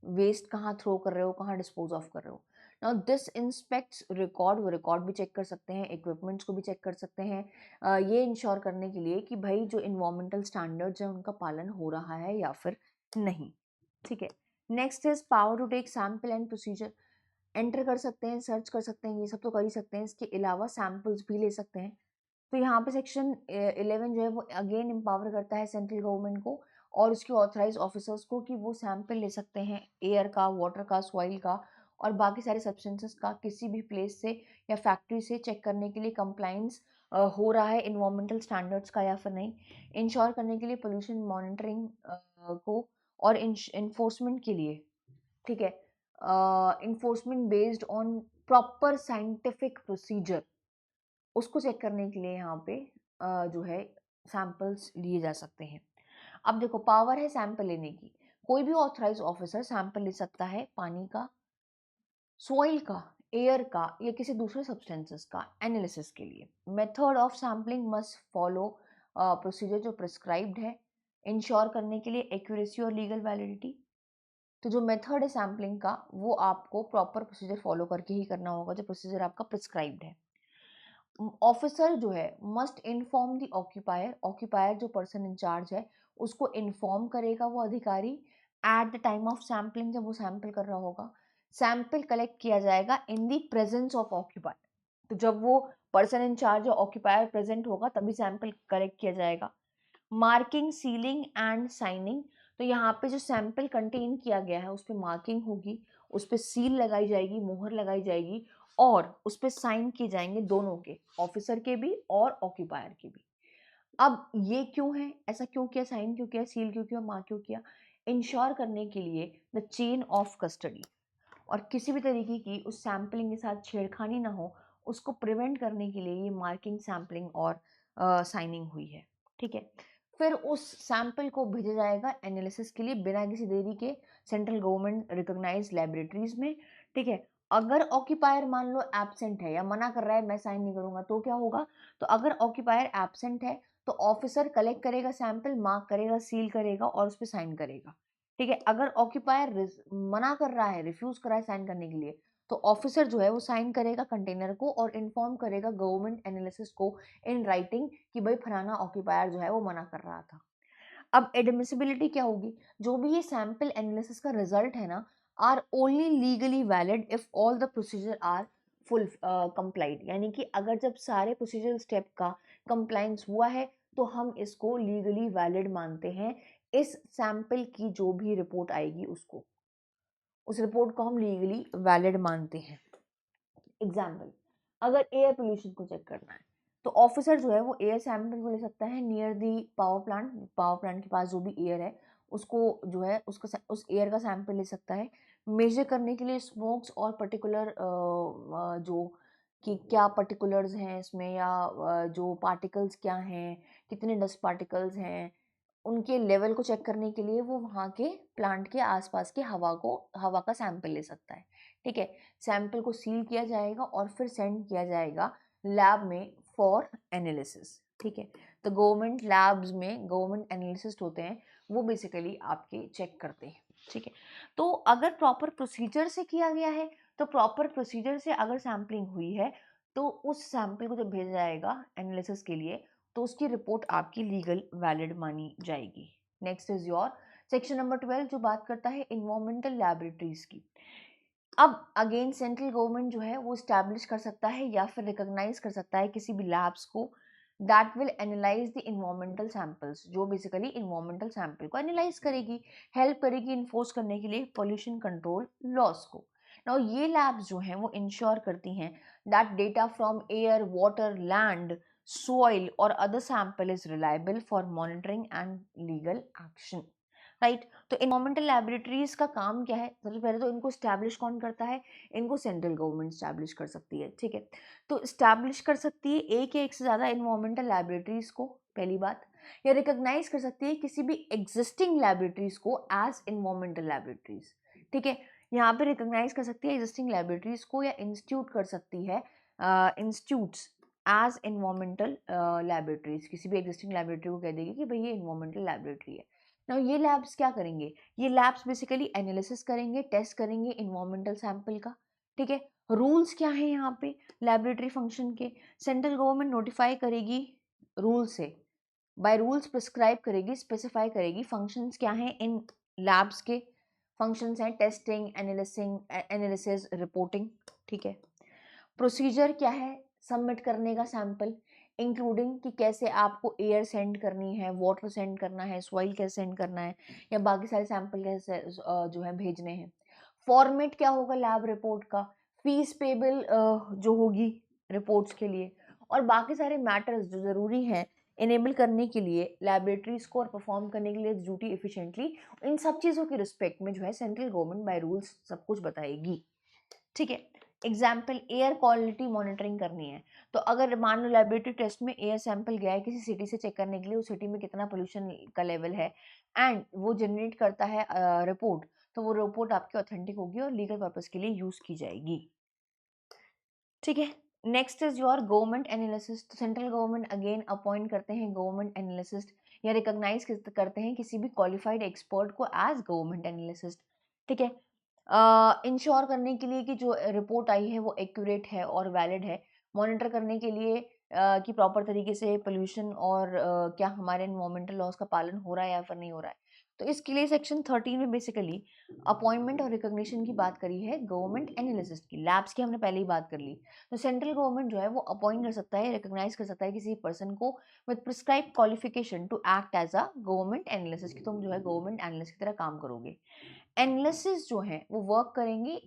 वेस्ट कहाँ थ्रो कर रहे हो, कहाँ डिस्पोज ऑफ कर रहे हो। नाउ दिस इंस्पेक्ट्स रिकॉर्ड, वो रिकॉर्ड भी चेक कर सकते हैं, इक्विपमेंट्स को भी चेक कर सकते हैं, ये इंश्योर करने के लिए कि भाई जो इन्वायरमेंटल स्टैंडर्ड्स हैं उनका पालन हो रहा है या फिर नहीं। ठीक है, next is power to take sample and procedure. Enter कर सकते हैं, सर्च कर सकते हैं, ये सब तो कर ही सकते हैं, इसके अलावा सैंपल्स भी ले सकते हैं। तो यहाँ पे सेक्शन 11 जो है वो अगेन एम्पावर करता है सेंट्रल गवर्नमेंट को और उसके ऑथराइज ऑफिसर्स को कि वो सैंपल ले सकते हैं एयर का, वाटर का, सॉइल का और बाकी सारे सब्सटेंसेस का, किसी भी प्लेस से या फैक्ट्री से, चेक करने के लिए कंप्लाइंस हो रहा है इन्वायरमेंटल स्टैंडर्ड्स का या फिर नहीं, इंश्योर करने के लिए पोल्यूशन मॉनिटरिंग को, और इन्फोर्समेंट के लिए। ठीक है, enforcement based on proper scientific procedure, उसको चेक करने के लिए यहाँ पे जो है सैंपल्स लिए जा सकते हैं। अब देखो, पावर है सैंपल लेने की, कोई भी ऑथराइज ऑफिसर सैंपल ले सकता है पानी का, सॉइल का, एयर का या किसी दूसरे सब्सटेंसेस का एनालिसिस के लिए। Method of sampling must follow procedure जो प्रिस्क्राइब्ड है, इंश्योर करने के लिए एक्यूरेसी और लीगल वैलिडिटी। तो जो मेथड है सैम्पलिंग का वो आपको प्रॉपर प्रोसीजर फॉलो करके ही करना होगा, जो प्रोसीजर आपका प्रिस्क्राइब्ड है। ऑफिसर जो है must inform the occupier, occupier जो पर्सन इंचार्ज है उसको इन्फॉर्म करेगा वो अधिकारी at the time of sampling, जब वो सैंपल कर रहा होगा। सैंपल कलेक्ट किया जाएगा in the presence of occupier, तो जब वो पर्सन इंचार्ज ऑक्यूपायर प्रेजेंट होगा तभी सैंपल कलेक्ट किया जाएगा। मार्किंग, सीलिंग एंड साइनिंग, तो यहाँ पे जो सैंपल कंटेन किया गया है उस पर मार्किंग होगी, उस पर सील लगाई जाएगी, मोहर लगाई जाएगी और उस पर साइन किए जाएंगे, दोनों के, ऑफिसर के भी और ऑक्यूपायर के भी। अब ये क्यों है, ऐसा क्यों किया, साइन क्यों किया, सील क्यों किया, मार्क क्यों किया? इंश्योर करने के लिए द चेन ऑफ कस्टडी, और किसी भी तरीके की उस सैम्पलिंग के साथ छेड़खानी ना हो उसको प्रिवेंट करने के लिए ये मार्किंग, सैम्पलिंग और साइनिंग हुई है। ठीक है, फिर उस सैंपल को भेजा जाएगा एनालिसिस के लिए बिना किसी देरी के सेंट्रल गवर्नमेंट रिकॉग्नाइज्ड लैबोरेटरीज में। ठीक है, अगर ऑक्यूपायर मान लो एब्सेंट है या मना कर रहा है मैं साइन नहीं करूंगा तो क्या होगा? तो अगर ऑक्यूपायर एब्सेंट है तो ऑफिसर कलेक्ट करेगा सैंपल, मार्क करेगा, सील करेगा और उस पर साइन करेगा। ठीक है, अगर ऑक्यूपायर मना कर रहा है, रिफ्यूज कर रहा है साइन करने के लिए, तो ऑफिसर जो है वो साइन करेगा कंटेनर को और इन्फॉर्म करेगा गवर्नमेंट एनालिसिस को इन राइटिंग कि भाई फलाना ऑक्यूपायर जो है वो मना कर रहा था। अब एडमिसिबिलिटी क्या होगी, जो भी ये सैंपल एनालिसिस का रिजल्ट है ना, are only legally valid if all the procedure are full complied, यानी कि अगर जब सारे प्रोसीजरल स्टेप का कंप्लाइंस हुआ है तो हम इसको लीगली वैलिड मानते हैं। इस सैंपल की जो भी रिपोर्ट आएगी उसको, उस रिपोर्ट को हम लीगली वैलिड मानते हैं। एग्जाम्पल, अगर एयर पोल्यूशन को चेक करना है तो ऑफिसर जो है वो एयर सैंपल को ले सकता है नियर दी पावर प्लांट के पास जो भी एयर है उसको जो है उसका उस एयर का सैंपल ले सकता है। मेजर करने के लिए स्मोक्स और पर्टिकुलर जो कि क्या पर्टिकुलर्स हैं इसमें, या जो पार्टिकल्स क्या हैं, कितने डस्ट पार्टिकल्स हैं, उनके लेवल को चेक करने के लिए वो वहाँ के प्लांट के आसपास की हवा का सैंपल ले सकता है। ठीक है, सैंपल को सील किया जाएगा और फिर सेंड किया जाएगा लैब में फॉर एनालिसिस। ठीक है, तो गवर्नमेंट लैब्स में गवर्नमेंट एनालिसिस्ट होते हैं, वो बेसिकली आपके चेक करते हैं। ठीक है, तो अगर प्रॉपर प्रोसीजर से किया गया है, तो प्रॉपर प्रोसीजर से अगर सैम्पलिंग हुई है तो उस सैंपल को जब भेजा जाएगा एनालिसिस के लिए तो उसकी रिपोर्ट आपकी लीगल वैलिड मानी जाएगी। Next is your section number 12 जो बात करता है इन्वायरमेंटल लैबोरेटरीज की। अब अगेन सेंट्रल गवर्नमेंट जो है वो स्टैब्लिश कर सकता है या फिर रिकॉग्नाइज कर सकता है किसी भी लैब्स को that will analyse the environmental samples, जो बेसिकली इन्वायरमेंटल सैंपल को एनालाइज करेगी, हेल्प करेगी इन्फोर्स करने के लिए पोल्यूशन कंट्रोल लॉस को। नाउ ये लैब्स जो हैं वो इंश्योर करती हैं that data from air, water, land, soil or other sample is reliable for monitoring and legal action, right. तो इन्वायरमेंटल लैबोरेटरीज का काम क्या है, सबसे पहले तो इनको स्टैब्लिश कौन करता है, इनको सेंट्रल गवर्नमेंट स्टैब्लिश कर सकती है। ठीक है, तो स्टैब्लिश कर सकती है एक या एक से ज़्यादा इन्वायरमेंटल लैबोरेटरीज को, पहली बात, या रिकॉग्नाइज कर सकती है किसी भी एग्जिस्टिंग लैबोरेटरीज को एज इन्वायरमेंटल लैबोरेटरीज। ठीक है, यहाँ पे रिकॉग्नाइज कर सकती है एग्जिस्टिंग लैबोरेटरीज को, या इंस्टीट्यूट कर सकती है इंस्टीट्यूट्स एज इन्वायरमेंटल लैबोरेटरीज, किसी भी एग्जिस्टिंग लैबोरेटरी को कह देगी कि भाई ये इन्वायरमेंटल लैबोरेटरी है। नाउ ये लैब्स क्या करेंगे, ये लैब्स बेसिकली एनालिसिस करेंगे, टेस्ट करेंगे इन्वायरमेंटल सैंपल का। ठीक है, रूल्स क्या है यहाँ पे लैबोरेटरी फंक्शन के, सेंट्रल गवर्नमेंट नोटिफाई करेगी रूल से, बाय रूल्स प्रिस्क्राइब करेगी, स्पेसिफाई करेगी फंक्शंस क्या हैं इन लैब्स के। फंक्शंस हैं टेस्टिंग, एनालिसिस, रिपोर्टिंग। ठीक है, प्रोसीजर क्या है सबमिट करने का सैंपल, इंक्लूडिंग कि कैसे आपको एयर सेंड करनी है, वाटर सेंड करना है, सॉइल कैसे सेंड करना है, या बाकी सारे सैंपल कैसे जो है भेजने हैं। फॉर्मेट क्या होगा लैब रिपोर्ट का, फीस पेबल जो होगी रिपोर्ट्स के लिए, और बाकी सारे मैटर्स जो ज़रूरी हैं इनेबल करने के लिए लैबोरेटरीज को और परफॉर्म करने के लिए ड्यूटी एफिशिएंटली, इन सब चीज़ों के रिस्पेक्ट में जो है सेंट्रल गवर्नमेंट बाय रूल्स सब कुछ बताएगी। ठीक है, एग्जाम्पल एयर क्वालिटी मॉनिटरिंग करनी है, तो अगर मान लो लेबोरेटरी टेस्ट में एयर सैंपल गया है किसी सिटी से चेक करने के लिए, उस सिटी में कितना पोल्यूशन का लेवल है एंड वो जनरेट करता है रिपोर्ट, तो वो रिपोर्ट आपकी ऑथेंटिक होगी और लीगल पर्पस के लिए यूज की जाएगी। ठीक है, next is your government analysis. तो सेंट्रल गवर्नमेंट अगेन अपॉइंट करते हैं गवर्नमेंट एनालिसिस्ट, या रिकॉग्नाइज करते हैं किसी भी क्वालिफाइड एक्सपर्ट को एज गवर्नमेंट एनालिसिस्ट। ठीक है, इंश्योर करने के लिए कि जो रिपोर्ट आई है वो एक्यूरेट है और वैलिड है, मॉनिटर करने के लिए कि प्रॉपर तरीके से पोल्यूशन और क्या हमारे एनवायरमेंटल लॉस का पालन हो रहा है या फिर नहीं हो रहा है। तो इसके लिए सेक्शन 13 में बेसिकली अपॉइंटमेंट और रिकॉग्निशन की बात करी है गवर्नमेंट एनालिसिस्ट की। लैब्स की हमने पहले ही बात कर ली। तो सेंट्रल गवर्नमेंट जो है वो अपॉइंट कर सकता है, रिकॉग्नाइज कर सकता है किसी पर्सन को with prescribe qualification to act as a government analyst, कि तुम जो है गवर्नमेंट एनालिस्ट की तरह काम करोगे। एनालिसिस जो है वो वर्क करेंगे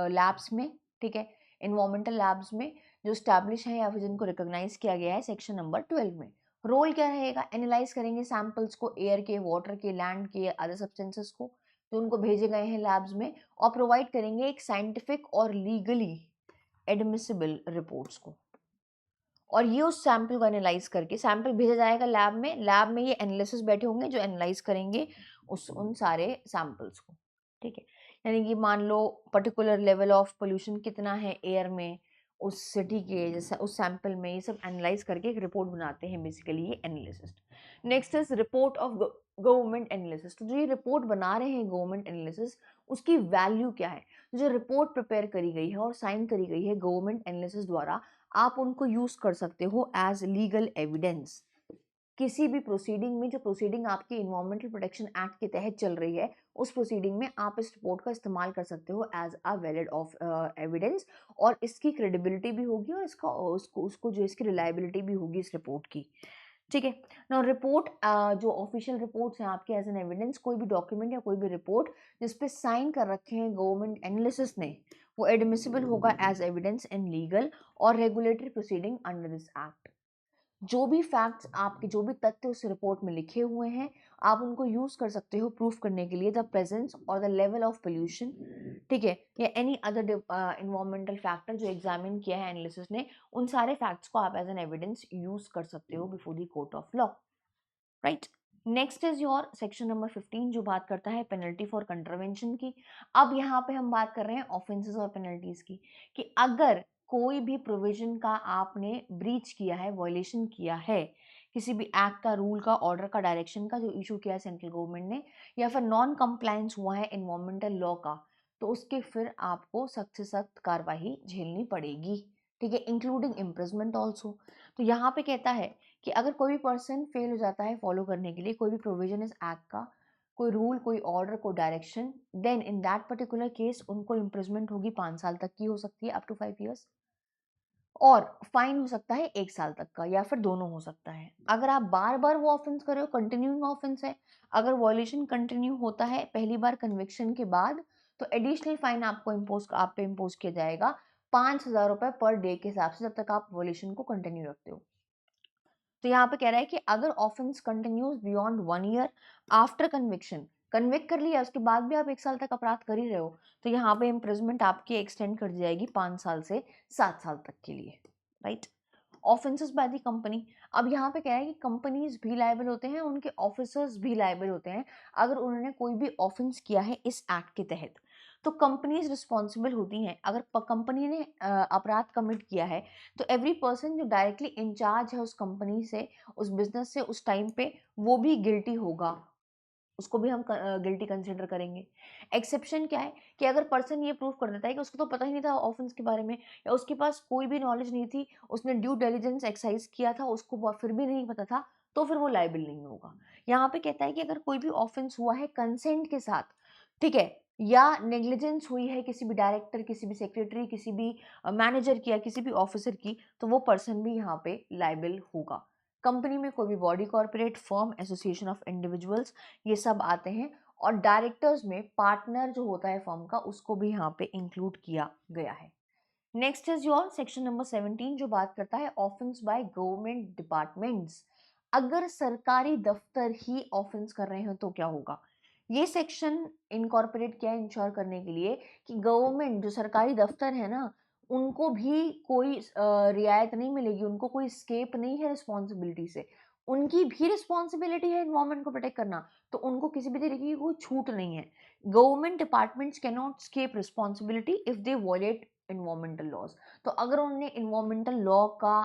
लैब्स में। ठीक है, इन्वायरमेंटल लैब्स में जो स्टैब्लिश है या फिर जिनको रिकॉग्नाइज किया गया है सेक्शन नंबर 12 में। रोल क्या रहेगा, एनालाइज करेंगे सैंपल्स को, एयर के, वाटर के, लैंड के, अदर सब्सटेंसेस को जो उनको भेजे गए हैं लैब्स में, और प्रोवाइड करेंगे एक साइंटिफिक और लीगली एडमिसिबल रिपोर्ट्स को। और ये उस सैंपल को एनालाइज करके सैंपल भेजा जाएगा लैब में ये एनालिसिस बैठे होंगे जो एनालाइज करेंगे उन सारे सैंपल्स को। ठीक है, यानी कि मान लो पर्टिकुलर लेवल ऑफ पोल्यूशन कितना है एयर में, उस सिटी के जैसे उस सैंपल में, ये सब एनालाइज करके एक रिपोर्ट बनाते हैं बेसिकली ये analyst. Next is report of government analysis. तो जो ये रिपोर्ट बना रहे हैं गवर्नमेंट एनालिसिस, उसकी वैल्यू क्या है? जो रिपोर्ट प्रिपेयर करी गई है और साइन करी गई है गवर्नमेंट एनालिसिस द्वारा, आप उनको यूज कर सकते हो एज लीगल एविडेंस किसी भी प्रोसीडिंग में। जो प्रोसीडिंग आपकी इन्वायरमेंटल प्रोटेक्शन एक्ट के तहत चल रही है, उस प्रोसीडिंग में आप इस रिपोर्ट का इस्तेमाल कर सकते हो as a valid of evidence, और इसकी क्रेडिबिलिटी भी होगी और इसका उसको जो इसकी रिलायबिलिटी भी होगी इस रिपोर्ट की। ठीक है ना। रिपोर्ट जो ऑफिशियल रिपोर्ट्स हैं आपके एज एन एविडेंस, कोई भी डॉक्यूमेंट या कोई भी रिपोर्ट जिसपे साइन कर रखे हैं गवर्नमेंट एनालिसिस ने, वो एडमिसिबल होगा एज एविडेंस इन लीगल और regulatory proceeding under this act. जो भी फैक्ट्स आपके, जो भी तथ्य उस रिपोर्ट में लिखे हुए हैं, आप उनको यूज कर सकते हो प्रूफ करने के लिए द प्रेजेंस और द लेवल ऑफ पोल्यूशन, ठीक है, या एनी अदर इन्वायरमेंटल फैक्टर जो एग्जामिन किया है एनालिसिस ने, उन सारे फैक्ट्स को आप एज एन एविडेंस यूज कर सकते हो before the court of law, right. Next is your section number 15 जो बात करता है पेनल्टी फॉर कंट्रावेंशन की। अब यहाँ पे हम बात कर रहे हैं ऑफेंसेस और पेनल्टीज की, कि अगर कोई भी प्रोविजन का आपने ब्रीच किया है, वायलेशन किया है, किसी भी एक्ट का, रूल का, ऑर्डर का, डायरेक्शन का जो इशू किया है सेंट्रल गवर्नमेंट ने, या फिर नॉन कंप्लायंस हुआ है इन्वायरमेंटल लॉ का, तो उसके फिर आपको सख्त से सख्त कार्रवाई झेलनी पड़ेगी, ठीक है, इंक्लूडिंग इम्प्रिजमेंट ऑल्सो। तो यहाँ पे कहता है कि अगर कोई भी पर्सन फेल हो जाता है फॉलो करने के लिए कोई भी प्रोविजन इस एक्ट का, कोई रूल, कोई ऑर्डर, कोई direction, then in that particular case उनको इम्प्रिजमेंट होगी 5 साल तक की हो सकती है, अप टू 5 ईयर्स, और फाइन हो सकता है 1 साल तक का, या फिर दोनों हो सकता है। अगर आप बार बार वो ऑफेंस कर रहे हो, कंटिन्यूइंग ऑफेंस है, अगर वॉयलेशन कंटिन्यू होता है पहली बार कन्विक्शन के बाद, तो एडिशनल फाइन आपको आप पे इम्पोज किया जाएगा 5,000 रुपए पर डे के हिसाब से, जब तक आप वॉयलेशन को कंटिन्यू रखते हो। तो यहाँ पे कह रहा है कि अगर offence continues beyond 1 year after conviction, convict कर लिया उसके बाद भी आप 1 साल तक अपराध कर ही रहे हो, तो यहाँ पे इम्प्रिजमेंट आपकी एक्सटेंड कर दी जाएगी 5 साल से 7 साल तक के लिए, right. Offences by the company. अब यहाँ पे कह रहा है कि कंपनीज भी लायबल होते हैं, उनके ऑफिसर्स भी लायबल होते हैं अगर उन्होंने कोई भी ऑफेंस किया है इस एक्ट के तहत। तो कंपनीज रिस्पॉन्सिबल होती हैं अगर कंपनी ने अपराध कमिट किया है, तो एवरी पर्सन जो डायरेक्टली इंचार्ज है उस कंपनी से, उस बिजनेस से उस टाइम पे, वो भी गिल्टी होगा, उसको भी हम गिल्टी कंसिडर करेंगे। एक्सेप्शन क्या है कि अगर पर्सन ये प्रूव कर देता है कि उसको तो पता ही नहीं था ऑफेंस के बारे में, या उसके पास कोई भी नॉलेज नहीं थी, उसने ड्यू डिलिजेंस एक्सरसाइज किया था, उसको फिर भी नहीं पता था, तो फिर वो लायबल नहीं होगा। यहाँ पे कहता है कि अगर कोई भी ऑफेंस हुआ है कंसेंट के साथ, ठीक है, या नेग्लिजेंस हुई है किसी भी डायरेक्टर, किसी भी सेक्रेटरी, किसी भी मैनेजर की, या किसी भी ऑफिसर की, तो वो पर्सन भी यहाँ पे लायबल होगा। कंपनी में कोई भी body, corporate, firm, association of individuals, ये सब आते हैं, और डायरेक्टर्स में पार्टनर जो होता है फर्म का, उसको भी यहाँ पे इंक्लूड किया गया है। Next is your section number 17 जो बात करता है ऑफेंस बाय गवर्नमेंट डिपार्टमेंट्स। अगर सरकारी दफ्तर ही ऑफेंस कर रहे हैं तो क्या होगा? ये सेक्शन इनकॉर्पोरेट किया है इंश्योर करने के लिए कि गवर्नमेंट जो सरकारी दफ्तर है ना, उनको भी कोई रियायत नहीं मिलेगी, उनको कोई स्केप नहीं है रिस्पॉन्सिबिलिटी से, उनकी भी रिस्पॉन्सिबिलिटी है इन्वायरमेंट को प्रोटेक्ट करना, तो उनको किसी भी तरीके की कोई छूट नहीं है। Government departments can not escape responsibility if they violate environmental laws. तो अगर उन्होंने इन्वायरमेंटल लॉ का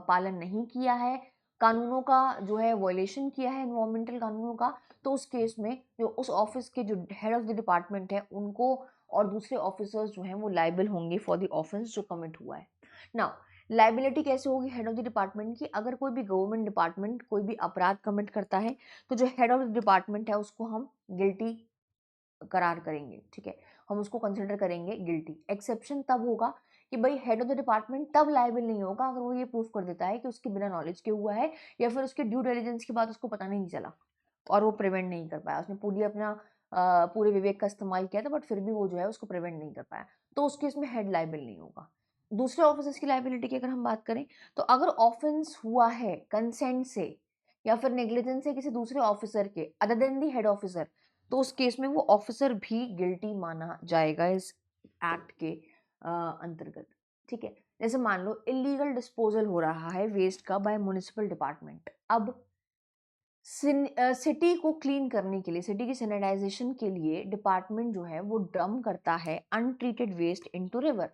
पालन नहीं किया है, कानूनों का जो है वॉयलेशन किया है इन्वायरमेंटल कानूनों का, तो उस केस में जो उस ऑफिस के जो हेड ऑफ द डिपार्टमेंट है उनको और दूसरे ऑफिसर्स जो हैं वो लाइबल होंगे फॉर द ऑफेंस जो कमिट हुआ है। नाउ लाइबिलिटी कैसे होगी हेड ऑफ द डिपार्टमेंट की? अगर कोई भी गवर्नमेंट डिपार्टमेंट कोई भी अपराध कमिट करता है, तो जो हेड ऑफ द डिपार्टमेंट है उसको हम गिल्टी करार करेंगे, ठीक है, हम उसको कंसिडर करेंगे गिल्टी। एक्सेप्शन तब होगा कि भाई हेड ऑफ द डिपार्टमेंट तब लायबल नहीं होगा अगर वो ये प्रूफ कर देता है कि उसके बिना नॉलेज के हुआ है, या फिर उसके ड्यू डिलिजेंस के बाद उसको पता नहीं चला और वो प्रिवेंट नहीं कर पाया, उसने पूरी अपना पूरे विवेक का इस्तेमाल किया था, बट फिर भी वो जो है उसको प्रिवेंट नहीं कर पाया, तो उस केस में हेड लायबल नहीं होगा। दूसरे ऑफिसर्स की लायबिलिटी की अगर हम बात करें, तो अगर ऑफेंस हुआ है कंसेंट से या फिर नेग्लिजेंस से किसी दूसरे ऑफिसर के other than the head officer, तो उस केस में वो ऑफिसर भी गिल्टी माना जाएगा इस एक्ट के अंतर्गत, ठीक है। जैसे मान लो इलीगल डिस्पोजल हो रहा है वेस्ट का बाय म्युनिसिपल डिपार्टमेंट। अब सिटी को क्लीन करने के लिए, सिटी की सैनिटाइजेशन के लिए डिपार्टमेंट जो है वो डंप करता है अनट्रीटेड वेस्ट इनटू रिवर,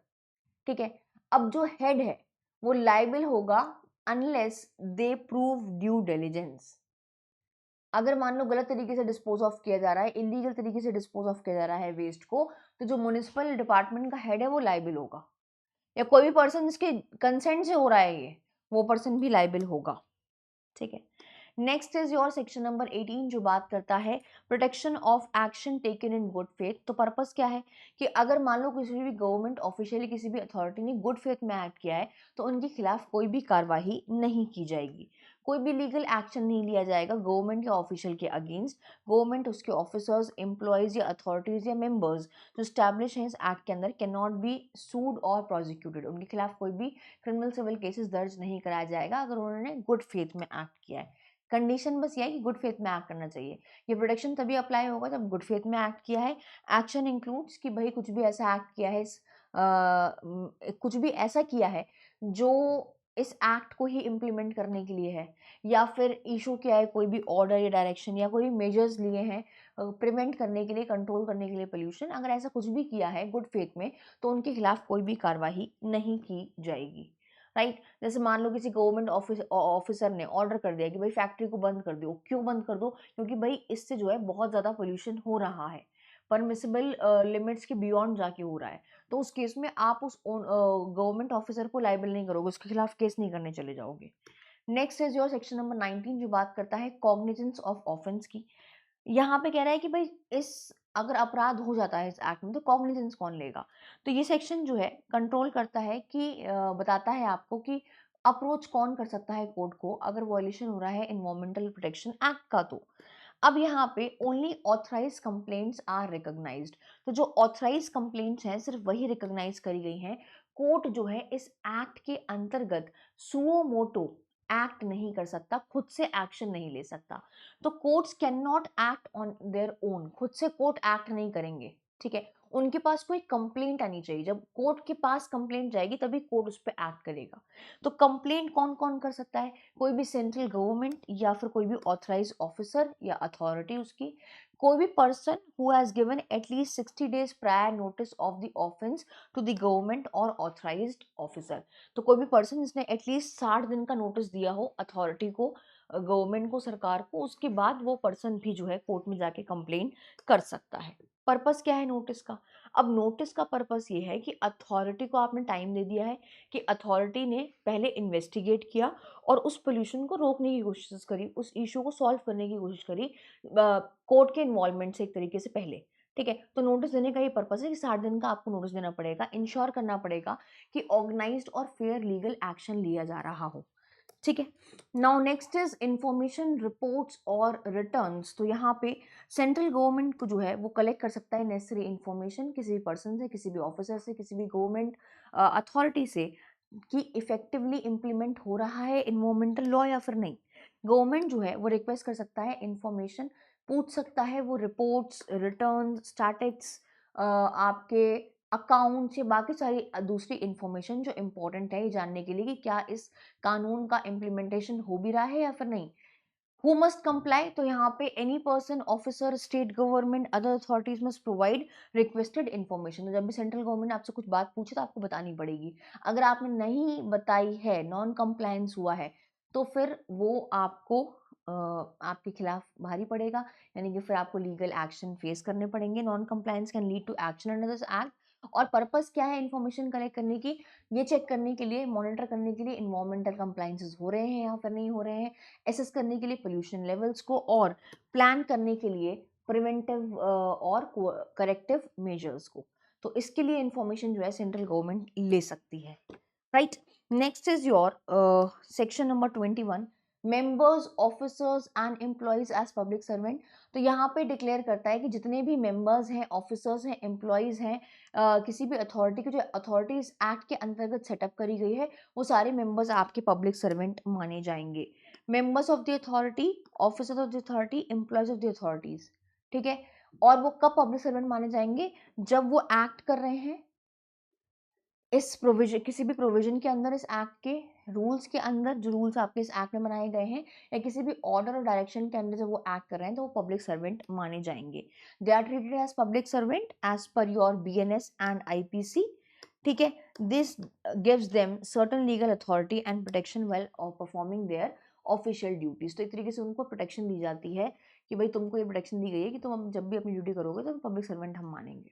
ठीक है। अब जो हेड है वो लाइबल होगा unless they prove due diligence. अगर मान लो गलत तरीके से डिस्पोज ऑफ किया जा रहा है, इलीगल तरीके से डिस्पोज ऑफ किया जा रहा है वेस्ट को, तो जो म्युनिसिपल डिपार्टमेंट का हेड है वो लाइबल होगा, या कोई भी पर्सन जिसके कंसेंट से हो रहा है ये, वो पर्सन भी लाइबल होगा। ठीक है, next is your section number 18 जो बात करता है protection of action taken in good faith. तो पर्पस क्या है कि अगर मान लो किसी भी गवर्नमेंट ऑफिशियली किसी भी अथॉरिटी ने गुड फेथ में एक्ट किया है तो उनके खिलाफ कोई भी कार्रवाई नहीं की जाएगी, कोई भी लीगल एक्शन नहीं लिया जाएगा गवर्नमेंट या ऑफिशियल के अगेंस्ट। गवर्नमेंट, उसके ऑफिसर्स, एम्प्लॉयज या अथॉरिटीज या मेंबर्स जो स्टैब्लिश हैं इस एक्ट के अंदर कैन नॉट बी सूड और प्रोसिक्यूटेड। उनके खिलाफ कोई भी क्रिमिनल सिविल केसेस दर्ज नहीं कराया जाएगा अगर उन्होंने गुड फेथ में एक्ट किया है। कंडीशन बस यह है कि गुड फेथ में एक्ट करना चाहिए। ये प्रोटेक्शन तभी अप्लाई होगा जब गुड फेथ में एक्ट किया है। एक्शन इंक्लूड्स कि भाई कुछ भी ऐसा एक्ट किया है कुछ भी ऐसा किया है जो इस एक्ट को ही इम्प्लीमेंट करने के लिए है, या फिर इशू किया है कोई भी ऑर्डर या डायरेक्शन या कोई भी मेजर्स लिए हैं प्रिवेंट करने के लिए, कंट्रोल करने के लिए पोल्यूशन, अगर ऐसा कुछ भी किया है गुड फेथ में तो उनके खिलाफ कोई भी कार्रवाई नहीं की जाएगी। राइट, जैसे मान लो किसी गवर्नमेंट ऑफिसर ने ऑर्डर कर दिया कि भाई फैक्ट्री को बंद कर दो। क्यों बंद कर दो? क्योंकि भाई इससे जो है बहुत ज़्यादा पोल्यूशन हो रहा है, परमिसिबल लिमिट्स के बियॉन्ड जाके हो रहा है। तो उस केस में आप उस गवर्नमेंट ऑफिसर को लाइबल नहीं करोगे, उसके खिलाफ केस नहीं करने चले जाओगे। Next is your section number 19 जो बात करता है कॉग्निजेंस ऑफ ऑफेंस की। यहाँ पे कह रहा है कि भाई इस अगर अपराध हो जाता है इस एक्ट में तो कॉग्निजेंस कौन लेगा। तो ये सेक्शन जो है कंट्रोल करता है कि बताता है आपको कि अप्रोच कौन कर सकता है कोर्ट को अगर वॉयलेशन हो रहा है एनवायरमेंटल प्रोटेक्शन एक्ट का। तो अब यहाँ पे only authorise complaints are recognised. तो जो ऑथराइज कंप्लेंट्स हैं सिर्फ वही रिकॉग्नाइज करी गई हैं। कोर्ट जो है इस एक्ट के अंतर्गत सुओ मोटो एक्ट नहीं कर सकता, खुद से एक्शन नहीं ले सकता। तो courts can not act on their own, खुद से कोर्ट एक्ट नहीं करेंगे। ठीक है, उनके पास कोई कंप्लेंट आनी चाहिए, जब कोर्ट के पास कंप्लेंट जाएगी तभी कोर्ट उस पर एक्ट करेगा। तो कंप्लेंट कौन कौन कर सकता है? कोई भी सेंट्रल गवर्नमेंट या फिर कोई भी ऑथराइज ऑफिसर या अथॉरिटी उसकी, कोई भी person who has given at least 60 days prior notice of the offence to the government और ऑथराइज्ड ऑफिसर। तो कोई भी पर्सन जिसने एटलीस्ट 60 दिन का नोटिस दिया हो अथॉरिटी को, गवर्नमेंट को, सरकार को, उसके बाद वो पर्सन भी जो है कोर्ट में जाके कंप्लेन कर सकता है। पर्पस क्या है नोटिस का? अब नोटिस का पर्पस ये है कि अथॉरिटी को आपने टाइम दे दिया है कि अथॉरिटी ने पहले इन्वेस्टिगेट किया और उस पोल्यूशन को रोकने की कोशिश करी, उस इशू को सॉल्व करने की कोशिश करी कोर्ट के इन्वॉल्वमेंट से एक तरीके से पहले। ठीक है, तो नोटिस देने का ये पर्पस है कि 60 दिन का आपको नोटिस देना पड़ेगा, इंश्योर करना पड़ेगा कि ऑर्गेनाइज्ड और फेयर लीगल एक्शन लिया जा रहा हो। ठीक है, now next is information reports और रिटर्न्स। तो यहाँ पे सेंट्रल गवर्नमेंट को जो है वो कलेक्ट कर सकता है नेसेसरी इंफॉर्मेशन किसी भी पर्सन से, किसी भी ऑफिसर से, किसी भी गवर्नमेंट अथॉरिटी से कि इफेक्टिवली इम्प्लीमेंट हो रहा है इन्वायरमेंटल लॉ या फिर नहीं। गवर्नमेंट जो है वो रिक्वेस्ट कर सकता है इंफॉर्मेशन, पूछ सकता है वो रिपोर्ट्स, रिटर्न, स्टैटिक्स, आपके अकाउंट्स या बाकी सारी दूसरी इंफॉर्मेशन जो इम्पोर्टेंट है ये जानने के लिए कि क्या इस कानून का इम्प्लीमेंटेशन हो भी रहा है या फिर नहीं। Who must comply? तो यहाँ पे any person, officer, state government, other authorities must provide requested information. तो जब भी सेंट्रल गवर्नमेंट आपसे कुछ बात पूछे तो आपको बतानी पड़ेगी। अगर आपने नहीं बताई है, नॉन कंप्लायंस हुआ है, तो फिर वो आपको आपके खिलाफ भारी पड़ेगा, यानी कि फिर आपको लीगल एक्शन फेस करने पड़ेंगे। Non compliance can lead to action under this act. और पर्पस क्या है इन्फॉर्मेशन कलेक्ट करने की? ये चेक करने के लिए, मॉनिटर करने के लिए इन्वायरमेंटल कंप्लायंसेस हो रहे हैं या फिर नहीं हो रहे हैं, असेस करने के लिए पोल्यूशन लेवल्स को, और प्लान करने के लिए प्रिवेंटिव और करेक्टिव मेजर्स को। तो इसके लिए इंफॉर्मेशन जो है सेंट्रल गवर्नमेंट ले सकती है। Right, next is your section number 21 members, officers and employees as public servant. तो यहाँ पे डिक्लेयर करता है कि जितने भी मेंबर्स हैं, ऑफिसर्स हैं, एम्प्लॉयज हैं, किसी भी अथॉरिटी की जो अथॉरिटी इस एक्ट के अंतर्गत सेटअप करी गई है, वो सारे मेंबर्स आपके पब्लिक सर्वेंट माने जाएंगे। Members of the authority, officers of the authority, employees of the authorities. ठीक है, और वो कब पब्लिक सर्वेंट माने जाएंगे? जब वो एक्ट कर रहे हैं इस प्रोविजन, किसी भी प्रोविजन के अंदर, इस एक्ट के रूल्स के अंदर, जो रूल्स आपके इस एक्ट में बनाए गए हैं, या किसी भी ऑर्डर और डायरेक्शन के अंदर जब वो एक्ट कर रहे हैं तो वो पब्लिक सर्वेंट माने जाएंगे। They are treated as public servant as per your BNS and IPC। ठीक है। This gives them certain legal authority and protection well of performing their official duties. तो एक तरीके से उनको प्रोटेक्शन दी जाती है कि भाई तुमको ये प्रोटेक्शन दी गई है कि तुम जब भी अपनी ड्यूटी करोगे तो पब्लिक सर्वेंट हम मानेंगे।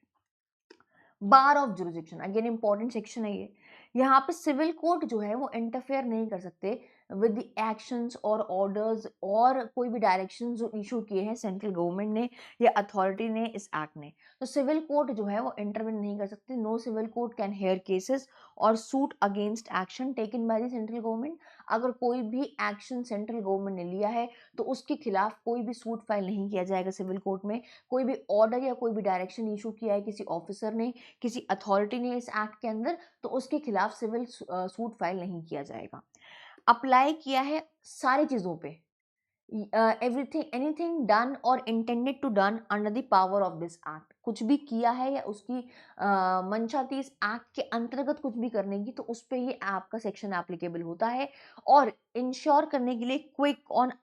Bar of jurisdiction again important section है ये। यहाँ पे सिविल कोर्ट जो है वो इंटरफेयर नहीं कर सकते विद द एक्शंस और ऑर्डर्स और कोई भी डायरेक्शंस जो इशू किए हैं सेंट्रल गवर्नमेंट ने या अथॉरिटी ने इस एक्ट ने। तो सिविल कोर्ट जो है वो इंटरवेन नहीं कर सकते। No civil court can hear cases और suit against action taken by the central government. अगर कोई भी एक्शन सेंट्रल गवर्नमेंट ने लिया है तो उसके खिलाफ कोई भी सूट फाइल नहीं किया जाएगा सिविल कोर्ट में। कोई भी ऑर्डर या कोई भी डायरेक्शन इशू किया है किसी ऑफिसर ने, किसी अथॉरिटी ने इस एक्ट के अंदर, तो उसके खिलाफ सिविल सूट फाइल नहीं किया जाएगा। अप्लाई किया है सारी चीजों पे, एवरीथिंग एनीथिंग डन और intended to done under the power of this act. कुछ भी किया है या उसकी मंशा थी इस एक्ट के अंतर्गत कुछ भी करने की, तो उस पे ये आपका सेक्शन एप्लीकेबल होता है। और इंश्योर करने के लिए क्विक ऑन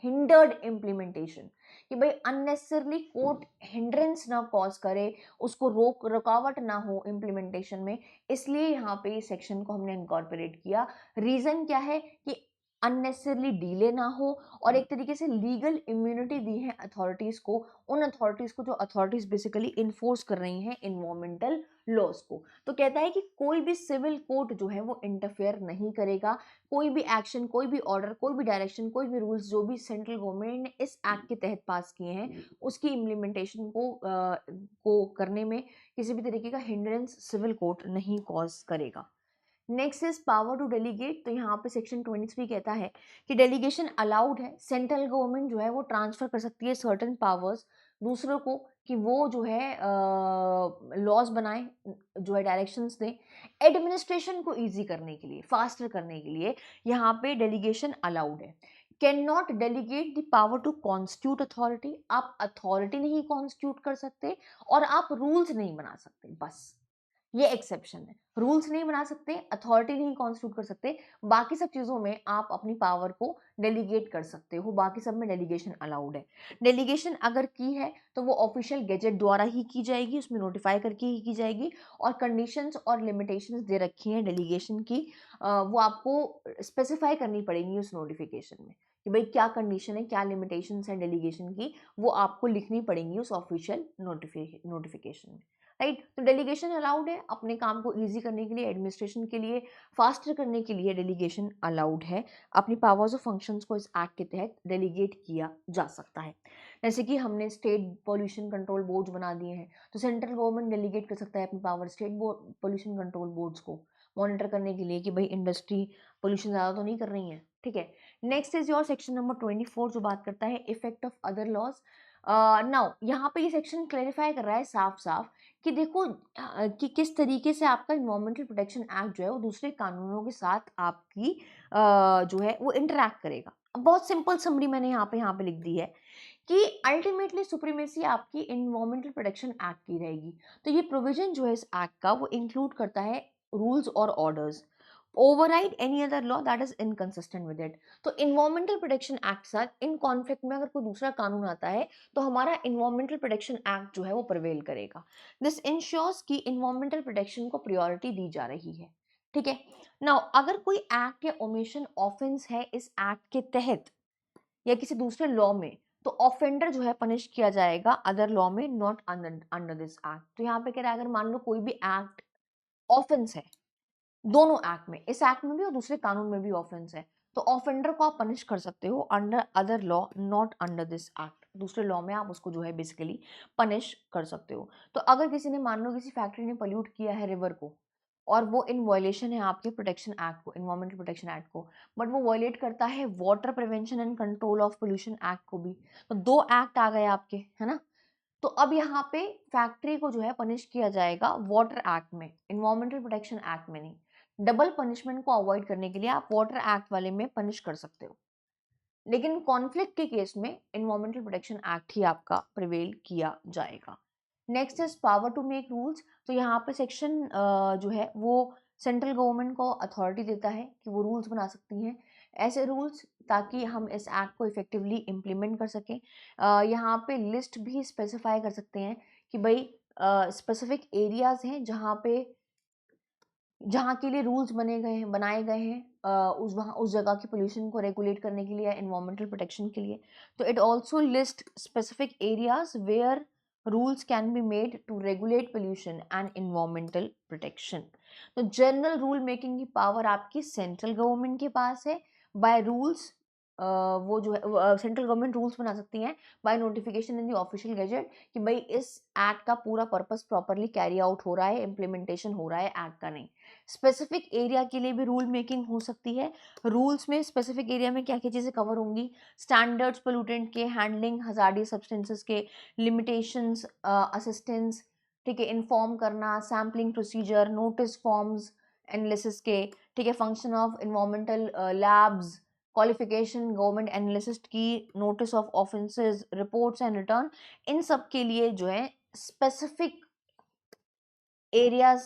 हिंडर्ड इम्प्लीमेंटेशन, कि भाई अननेसेसरली कोर्ट हिंड्रेंस ना कॉज करे, उसको रुकावट ना हो इम्प्लीमेंटेशन में, इसलिए यहाँ पे इस सेक्शन को हमने इनकॉर्पोरेट किया। रीजन क्या है कि अननेसेसरली डिले ना हो और एक तरीके से लीगल इम्यूनिटी दी है अथॉरिटीज को, उन अथॉरिटीज को जो अथॉरिटीज बेसिकली इन्फोर्स कर रही हैं इन्वायरमेंटल लॉज को। तो कहता है कि कोई भी सिविल कोर्ट जो है वो इंटरफेयर नहीं करेगा। कोई भी एक्शन, कोई भी ऑर्डर, कोई भी डायरेक्शन, कोई भी रूल्स जो भी सेंट्रल गवर्नमेंट ने इस एक्ट के तहत पास किए हैं उसकी इम्प्लीमेंटेशन को करने में किसी भी तरीके का हिंड्रेंस सिविल कोर्ट नहीं कॉज करेगा। Next is power to delegate. तो यहाँ पे सेक्शन 23 कहता है कि डेलीगेशन अलाउड है। सेंट्रल गवर्नमेंट जो है वो ट्रांसफर कर सकती है सर्टेन पावर्स दूसरों को, कि वो जो है लॉज बनाए, जो है डायरेक्शंस दें एडमिनिस्ट्रेशन को इजी करने के लिए, फास्टर करने के लिए। यहाँ पे डेलीगेशन अलाउड है। Can not delegate the power to constitute authority. आप अथॉरिटी नहीं कॉन्स्टिट्यूट कर सकते और आप रूल्स नहीं बना सकते, बस ये एक्सेप्शन है। रूल्स नहीं बना सकते, अथॉरिटी नहीं कॉन्स्टिट्यूट कर सकते, बाकी सब चीजों में आप अपनी पावर को डेलीगेट कर सकते हो, बाकी सब में डेलीगेशन अलाउड है। डेलीगेशन अगर की है तो वो ऑफिशियल गेजेट द्वारा ही की जाएगी, उसमें नोटिफाई करके ही की जाएगी, और कंडीशंस और लिमिटेशंस दे रखी हैं डेलीगेशन की, वो आपको स्पेसिफाई करनी पड़ेगी उस नोटिफिकेशन में कि भाई क्या कंडीशन है, क्या लिमिटेशंस है डेलीगेशन की, वो आपको लिखनी पड़ेंगी उस ऑफिशियल नोटिफिकेशन में। राइट। तो डेलीगेशन अलाउड है अपने काम को इजी करने के लिए, एडमिनिस्ट्रेशन के लिए फास्टर करने के लिए डेलीगेशन अलाउड है। अपनी पावर्स और फंक्शंस को इस एक्ट के तहत डेलीगेट किया जा सकता है। जैसे कि हमने स्टेट पोल्यूशन कंट्रोल बोर्ड्स बना दिए हैं, तो सेंट्रल गवर्नमेंट डेलीगेट कर सकता है अपनी power state pollution control boards को मॉनिटर करने के लिए कि भाई इंडस्ट्री पोल्यूशन ज़्यादा तो नहीं कर रही है। ठीक है। Next is your section number 24 जो बात करता है effect of other laws. Now यहाँ पे ये सेक्शन क्लेरिफाई कर रहा है साफ साफ कि देखो कि किस तरीके से आपका इन्वायरमेंटल प्रोटेक्शन एक्ट जो है वो दूसरे कानूनों के साथ आपकी जो है वो इंटरैक्ट करेगा। बहुत सिंपल समरी मैंने यहाँ पे लिख दी है कि अल्टीमेटली सुप्रीमेसी आपकी इन्वायरमेंटल प्रोटेक्शन एक्ट की रहेगी। तो ये प्रोविजन जो है इस एक्ट का वो इंक्लूड करता है रूल्स और orders, override any other law that is inconsistent with it. तो इन्वायरमेंटल प्रोटेक्शन एक्ट साथ इन कॉन्फ्लिक्ट में अगर कोई दूसरा कानून आता है तो हमारा इन्वायरमेंटल प्रोटेक्शन एक्ट जो है वो प्रिवेल करेगा। दिस इंश्योर्स कि इन्वायरमेंटल प्रोटेक्शन को प्रायोरिटी दी जा रही है। ठीक है। नाउ अगर कोई एक्ट या ओमिशन ऑफेंस है इस एक्ट के तहत या किसी दूसरे लॉ में, तो ऑफेंडर जो है पनिश किया जाएगा अदर लॉ में, नॉट अंडर दिस एक्ट। तो यहाँ पे कह रहा है अगर मान लो कोई भी एक्ट ऑफेंस है, दोनों एक्ट में, इस एक्ट में भी और दूसरे कानून में भी ऑफेंस है, तो ऑफेंडर को आप पनिश कर सकते हो under other law, not under this act. दूसरे लॉ में आप उसको जो है बेसिकली पनिश कर सकते हो। तो अगर किसी ने मान लो किसी फैक्ट्री ने पोल्यूट किया है रिवर को और वो इन वायलेशन है आपके प्रोटेक्शन एक्ट को, इन्वायरमेंटल प्रोटेक्शन एक्ट को, बट वो वायलेट करता है water prevention and control of pollution act को भी, तो दो एक्ट आ गए आपके, है ना। तो अब यहाँ पे फैक्ट्री को जो है पनिश किया जाएगा वाटर एक्ट में, इन्वायरमेंटल प्रोटेक्शन एक्ट में नहीं। डबल पनिशमेंट को अवॉइड करने के लिए आप वाटर एक्ट वाले में पनिश कर सकते हो, लेकिन कॉन्फ्लिक्ट के केस में इन्वायरमेंटल प्रोटेक्शन एक्ट ही आपका प्रिवेल किया जाएगा। Next is power to make rules. तो यहाँ पे सेक्शन जो है वो सेंट्रल गवर्नमेंट को अथॉरिटी देता है कि वो रूल्स बना सकती हैं, ऐसे रूल्स ताकि हम इस एक्ट को इफेक्टिवली इम्प्लीमेंट कर सकें। यहाँ पे लिस्ट भी स्पेसिफाई कर सकते हैं कि भाई स्पेसिफिक एरियाज हैं जहाँ पे जहाँ के लिए रूल्स बनाए गए हैं उस जगह के पोल्यूशन को रेगुलेट करने के लिए या इन्वायरमेंटल प्रोटेक्शन के लिए। तो it also list specific areas where rules can be made to regulate pollution and environmental protection. तो जनरल रूल मेकिंग की पावर आपकी सेंट्रल गवर्नमेंट के पास है। बाय रूल्स वो जो है सेंट्रल गवर्नमेंट रूल्स बना सकती हैं by notification in the official gazette कि भाई इस एक्ट का पूरा पर्पस प्रॉपरली कैरी आउट हो रहा है, इम्प्लीमेंटेशन हो रहा है एक्ट का, नहीं। स्पेसिफिक एरिया के लिए भी रूल मेकिंग हो सकती है। रूल्स में स्पेसिफिक एरिया में क्या क्या चीज़ें कवर होंगी? स्टैंडर्ड्स पोल्यूटेंट के, हैंडलिंग हजार्डियस सब्सटेंसेस के, लिमिटेशंस, असिस्टेंस, ठीक है, इन्फॉर्म करना, sampling procedure, notice forms analysis के, ठीक है, function of environmental labs, qualification government analyst की, notice of offences, reports and return, इन सब के लिए जो है स्पेसिफिक एरियाज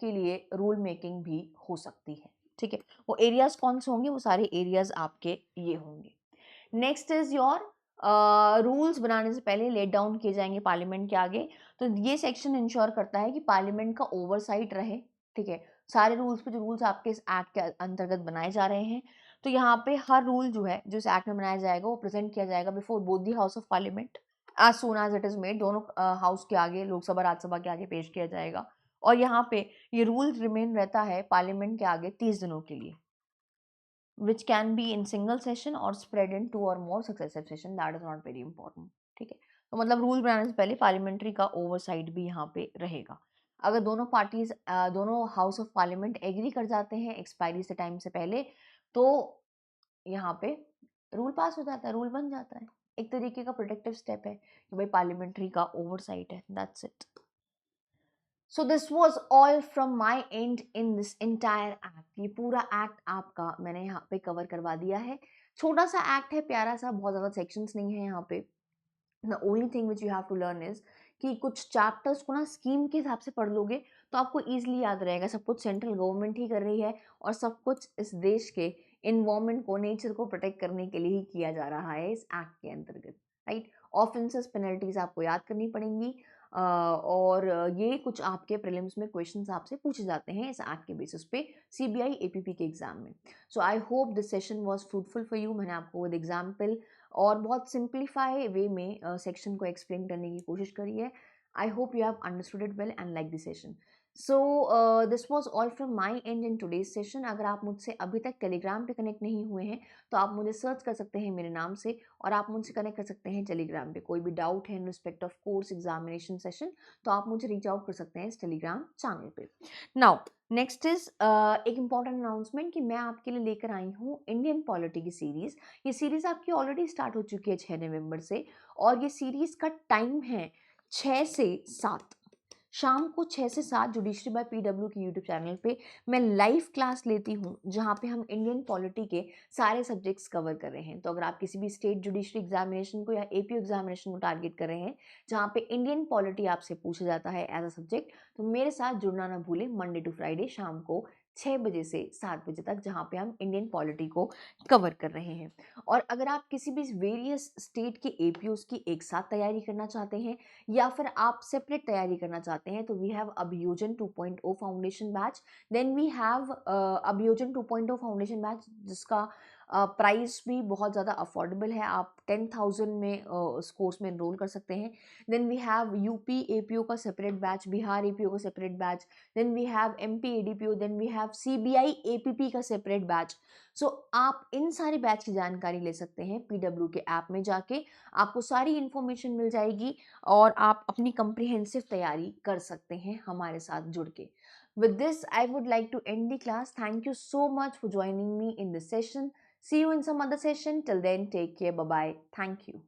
के लिए रूल मेकिंग भी हो सकती है। ठीक है, वो एरियाज कौन से होंगे? वो सारे एरियाज आपके ये होंगे। नेक्स्ट इज योर रूल्स बनाने से पहले लेट डाउन किए जाएंगे पार्लियामेंट के आगे। तो ये सेक्शन इंश्योर करता है कि पार्लियामेंट का ओवरसाइट रहे। ठीक है, सारे रूल्स पे जो रूल्स आपके इस एक्ट के अंतर्गत बनाए जा रहे हैं, तो यहाँ पे हर रूल जो है जो इस एक्ट में बनाया जाएगा वो प्रेजेंट किया जाएगा before both the house of parliament as soon as it is made. दोनों हाउस के आगे, लोकसभा राज्यसभा के आगे पेश किया जाएगा। और यहाँ पे ये रूल रिमेन रहता है पार्लियामेंट के आगे 30 दिनों के लिए, which can be in single session or spread in 2 or more successive session, that is not very important। ठीक है, तो मतलब रूल बनाने से पहले पार्लियामेंट्री का ओवरसाइट भी यहाँ पे रहेगा। अगर दोनों पार्टीज दोनों हाउस ऑफ पार्लियामेंट एग्री कर जाते हैं एक्सपायरी से टाइम से पहले, तो यहाँ पे रूल पास हो जाता है, रूल बन जाता है। एक तरीके का प्रोटेक्टिव स्टेप है कि भाई पार्लियामेंट्री का ओवरसाइट है, that's it. So this was all from my and in this entire act. ये पूरा एक्ट आपका मैंने यहाँ पे कवर करवा दिया है। छोटा सा एक्ट है, प्यारा सा, बहुत ज़्यादा सेक्शंस नहीं है यहाँ पे। The only thing which you have to learn is कि कुछ चैप्टर्स को ना स्कीम के हिसाब से पढ़ लोगे तो आपको ईजिली याद रहेगा। सब कुछ सेंट्रल गवर्नमेंट ही कर रही है और सब कुछ इस देश के इन्वायरमेंट को, नेचर को प्रोटेक्ट करने के लिए ही किया जा रहा है इस एक्ट के अंतर्गत, राइट। ऑफेंसेस, पेनल्टीज आपको याद करनी पड़ेंगी और ये कुछ आपके प्रीलिम्स में क्वेश्चंस आपसे पूछे जाते हैं इस एक्ट के बेसिस पे सीबीआई एपीपी के एग्जाम में। So I hope this session was fruitful for you. मैंने आपको विद एग्जाम्पल और बहुत सिंप्लीफाई वे में सेक्शन को एक्सप्लेन करने की कोशिश करी है। I hope you have understood it well and like this session. So this was all from my and in today's session. अगर आप मुझसे अभी तक टेलीग्राम पे कनेक्ट नहीं हुए हैं तो आप मुझे सर्च कर सकते हैं मेरे नाम से और आप मुझसे कनेक्ट कर सकते हैं टेलीग्राम पे। कोई भी डाउट है in respect of course, examination session, तो आप मुझे रीच आउट कर सकते हैं इस टेलीग्राम चैनल पे। नाउ नेक्स्ट इज एक इम्पॉर्टेंट अनाउंसमेंट कि मैं आपके लिए लेकर आई हूँ इंडियन पॉलिटी की सीरीज। ये सीरीज आपकी ऑलरेडी स्टार्ट हो चुकी है 6 नवंबर से और ये सीरीज का टाइम है 6 से 7 शाम को। 6 से 7 जुडिशरी बाय पीडब्ल्यू की यूट्यूब चैनल पे मैं लाइव क्लास लेती हूँ जहाँ पे हम इंडियन पॉलिटी के सारे सब्जेक्ट्स कवर कर रहे हैं। तो अगर आप किसी भी स्टेट जुडिशरी एग्जामिनेशन को या एपीयू एग्जामिनेशन को टारगेट कर रहे हैं जहाँ पे इंडियन पॉलिटी आपसे पूछा जाता है एज अ सब्जेक्ट, तो मेरे साथ जुड़ना ना भूलें मंडे टू फ्राइडे शाम को 6 बजे से 7 बजे तक, जहाँ पे हम इंडियन पॉलिटी को कवर कर रहे हैं। और अगर आप किसी भी वेरियस स्टेट के एपीयूज की एक साथ तैयारी करना चाहते हैं या फिर आप सेपरेट तैयारी करना चाहते हैं तो we have Abhiyojan 2.0 foundation batch. Then we have Abhiyojan 2.0 foundation batch जिसका प्राइस भी बहुत ज़्यादा अफोर्डेबल है। आप 10,000 में उस कोर्स में एनरोल कर सकते हैं। Then we have UP APO का सेपरेट बैच, बिहार एपीओ का separate batch, then we have MP ADPO, then we have CBI APP का सेपरेट बैच। सो आप इन सारे बैच की जानकारी ले सकते हैं पीडब्ल्यू के ऐप में जाके, आपको सारी इन्फॉर्मेशन मिल जाएगी और आप अपनी कम्प्रिहेंसिव तैयारी कर सकते हैं हमारे साथ जुड़ के। With this, I would like to end the class. Thank you so much for joining me in this session. See you in some other session. Till then, take care. Bye bye. Thank you.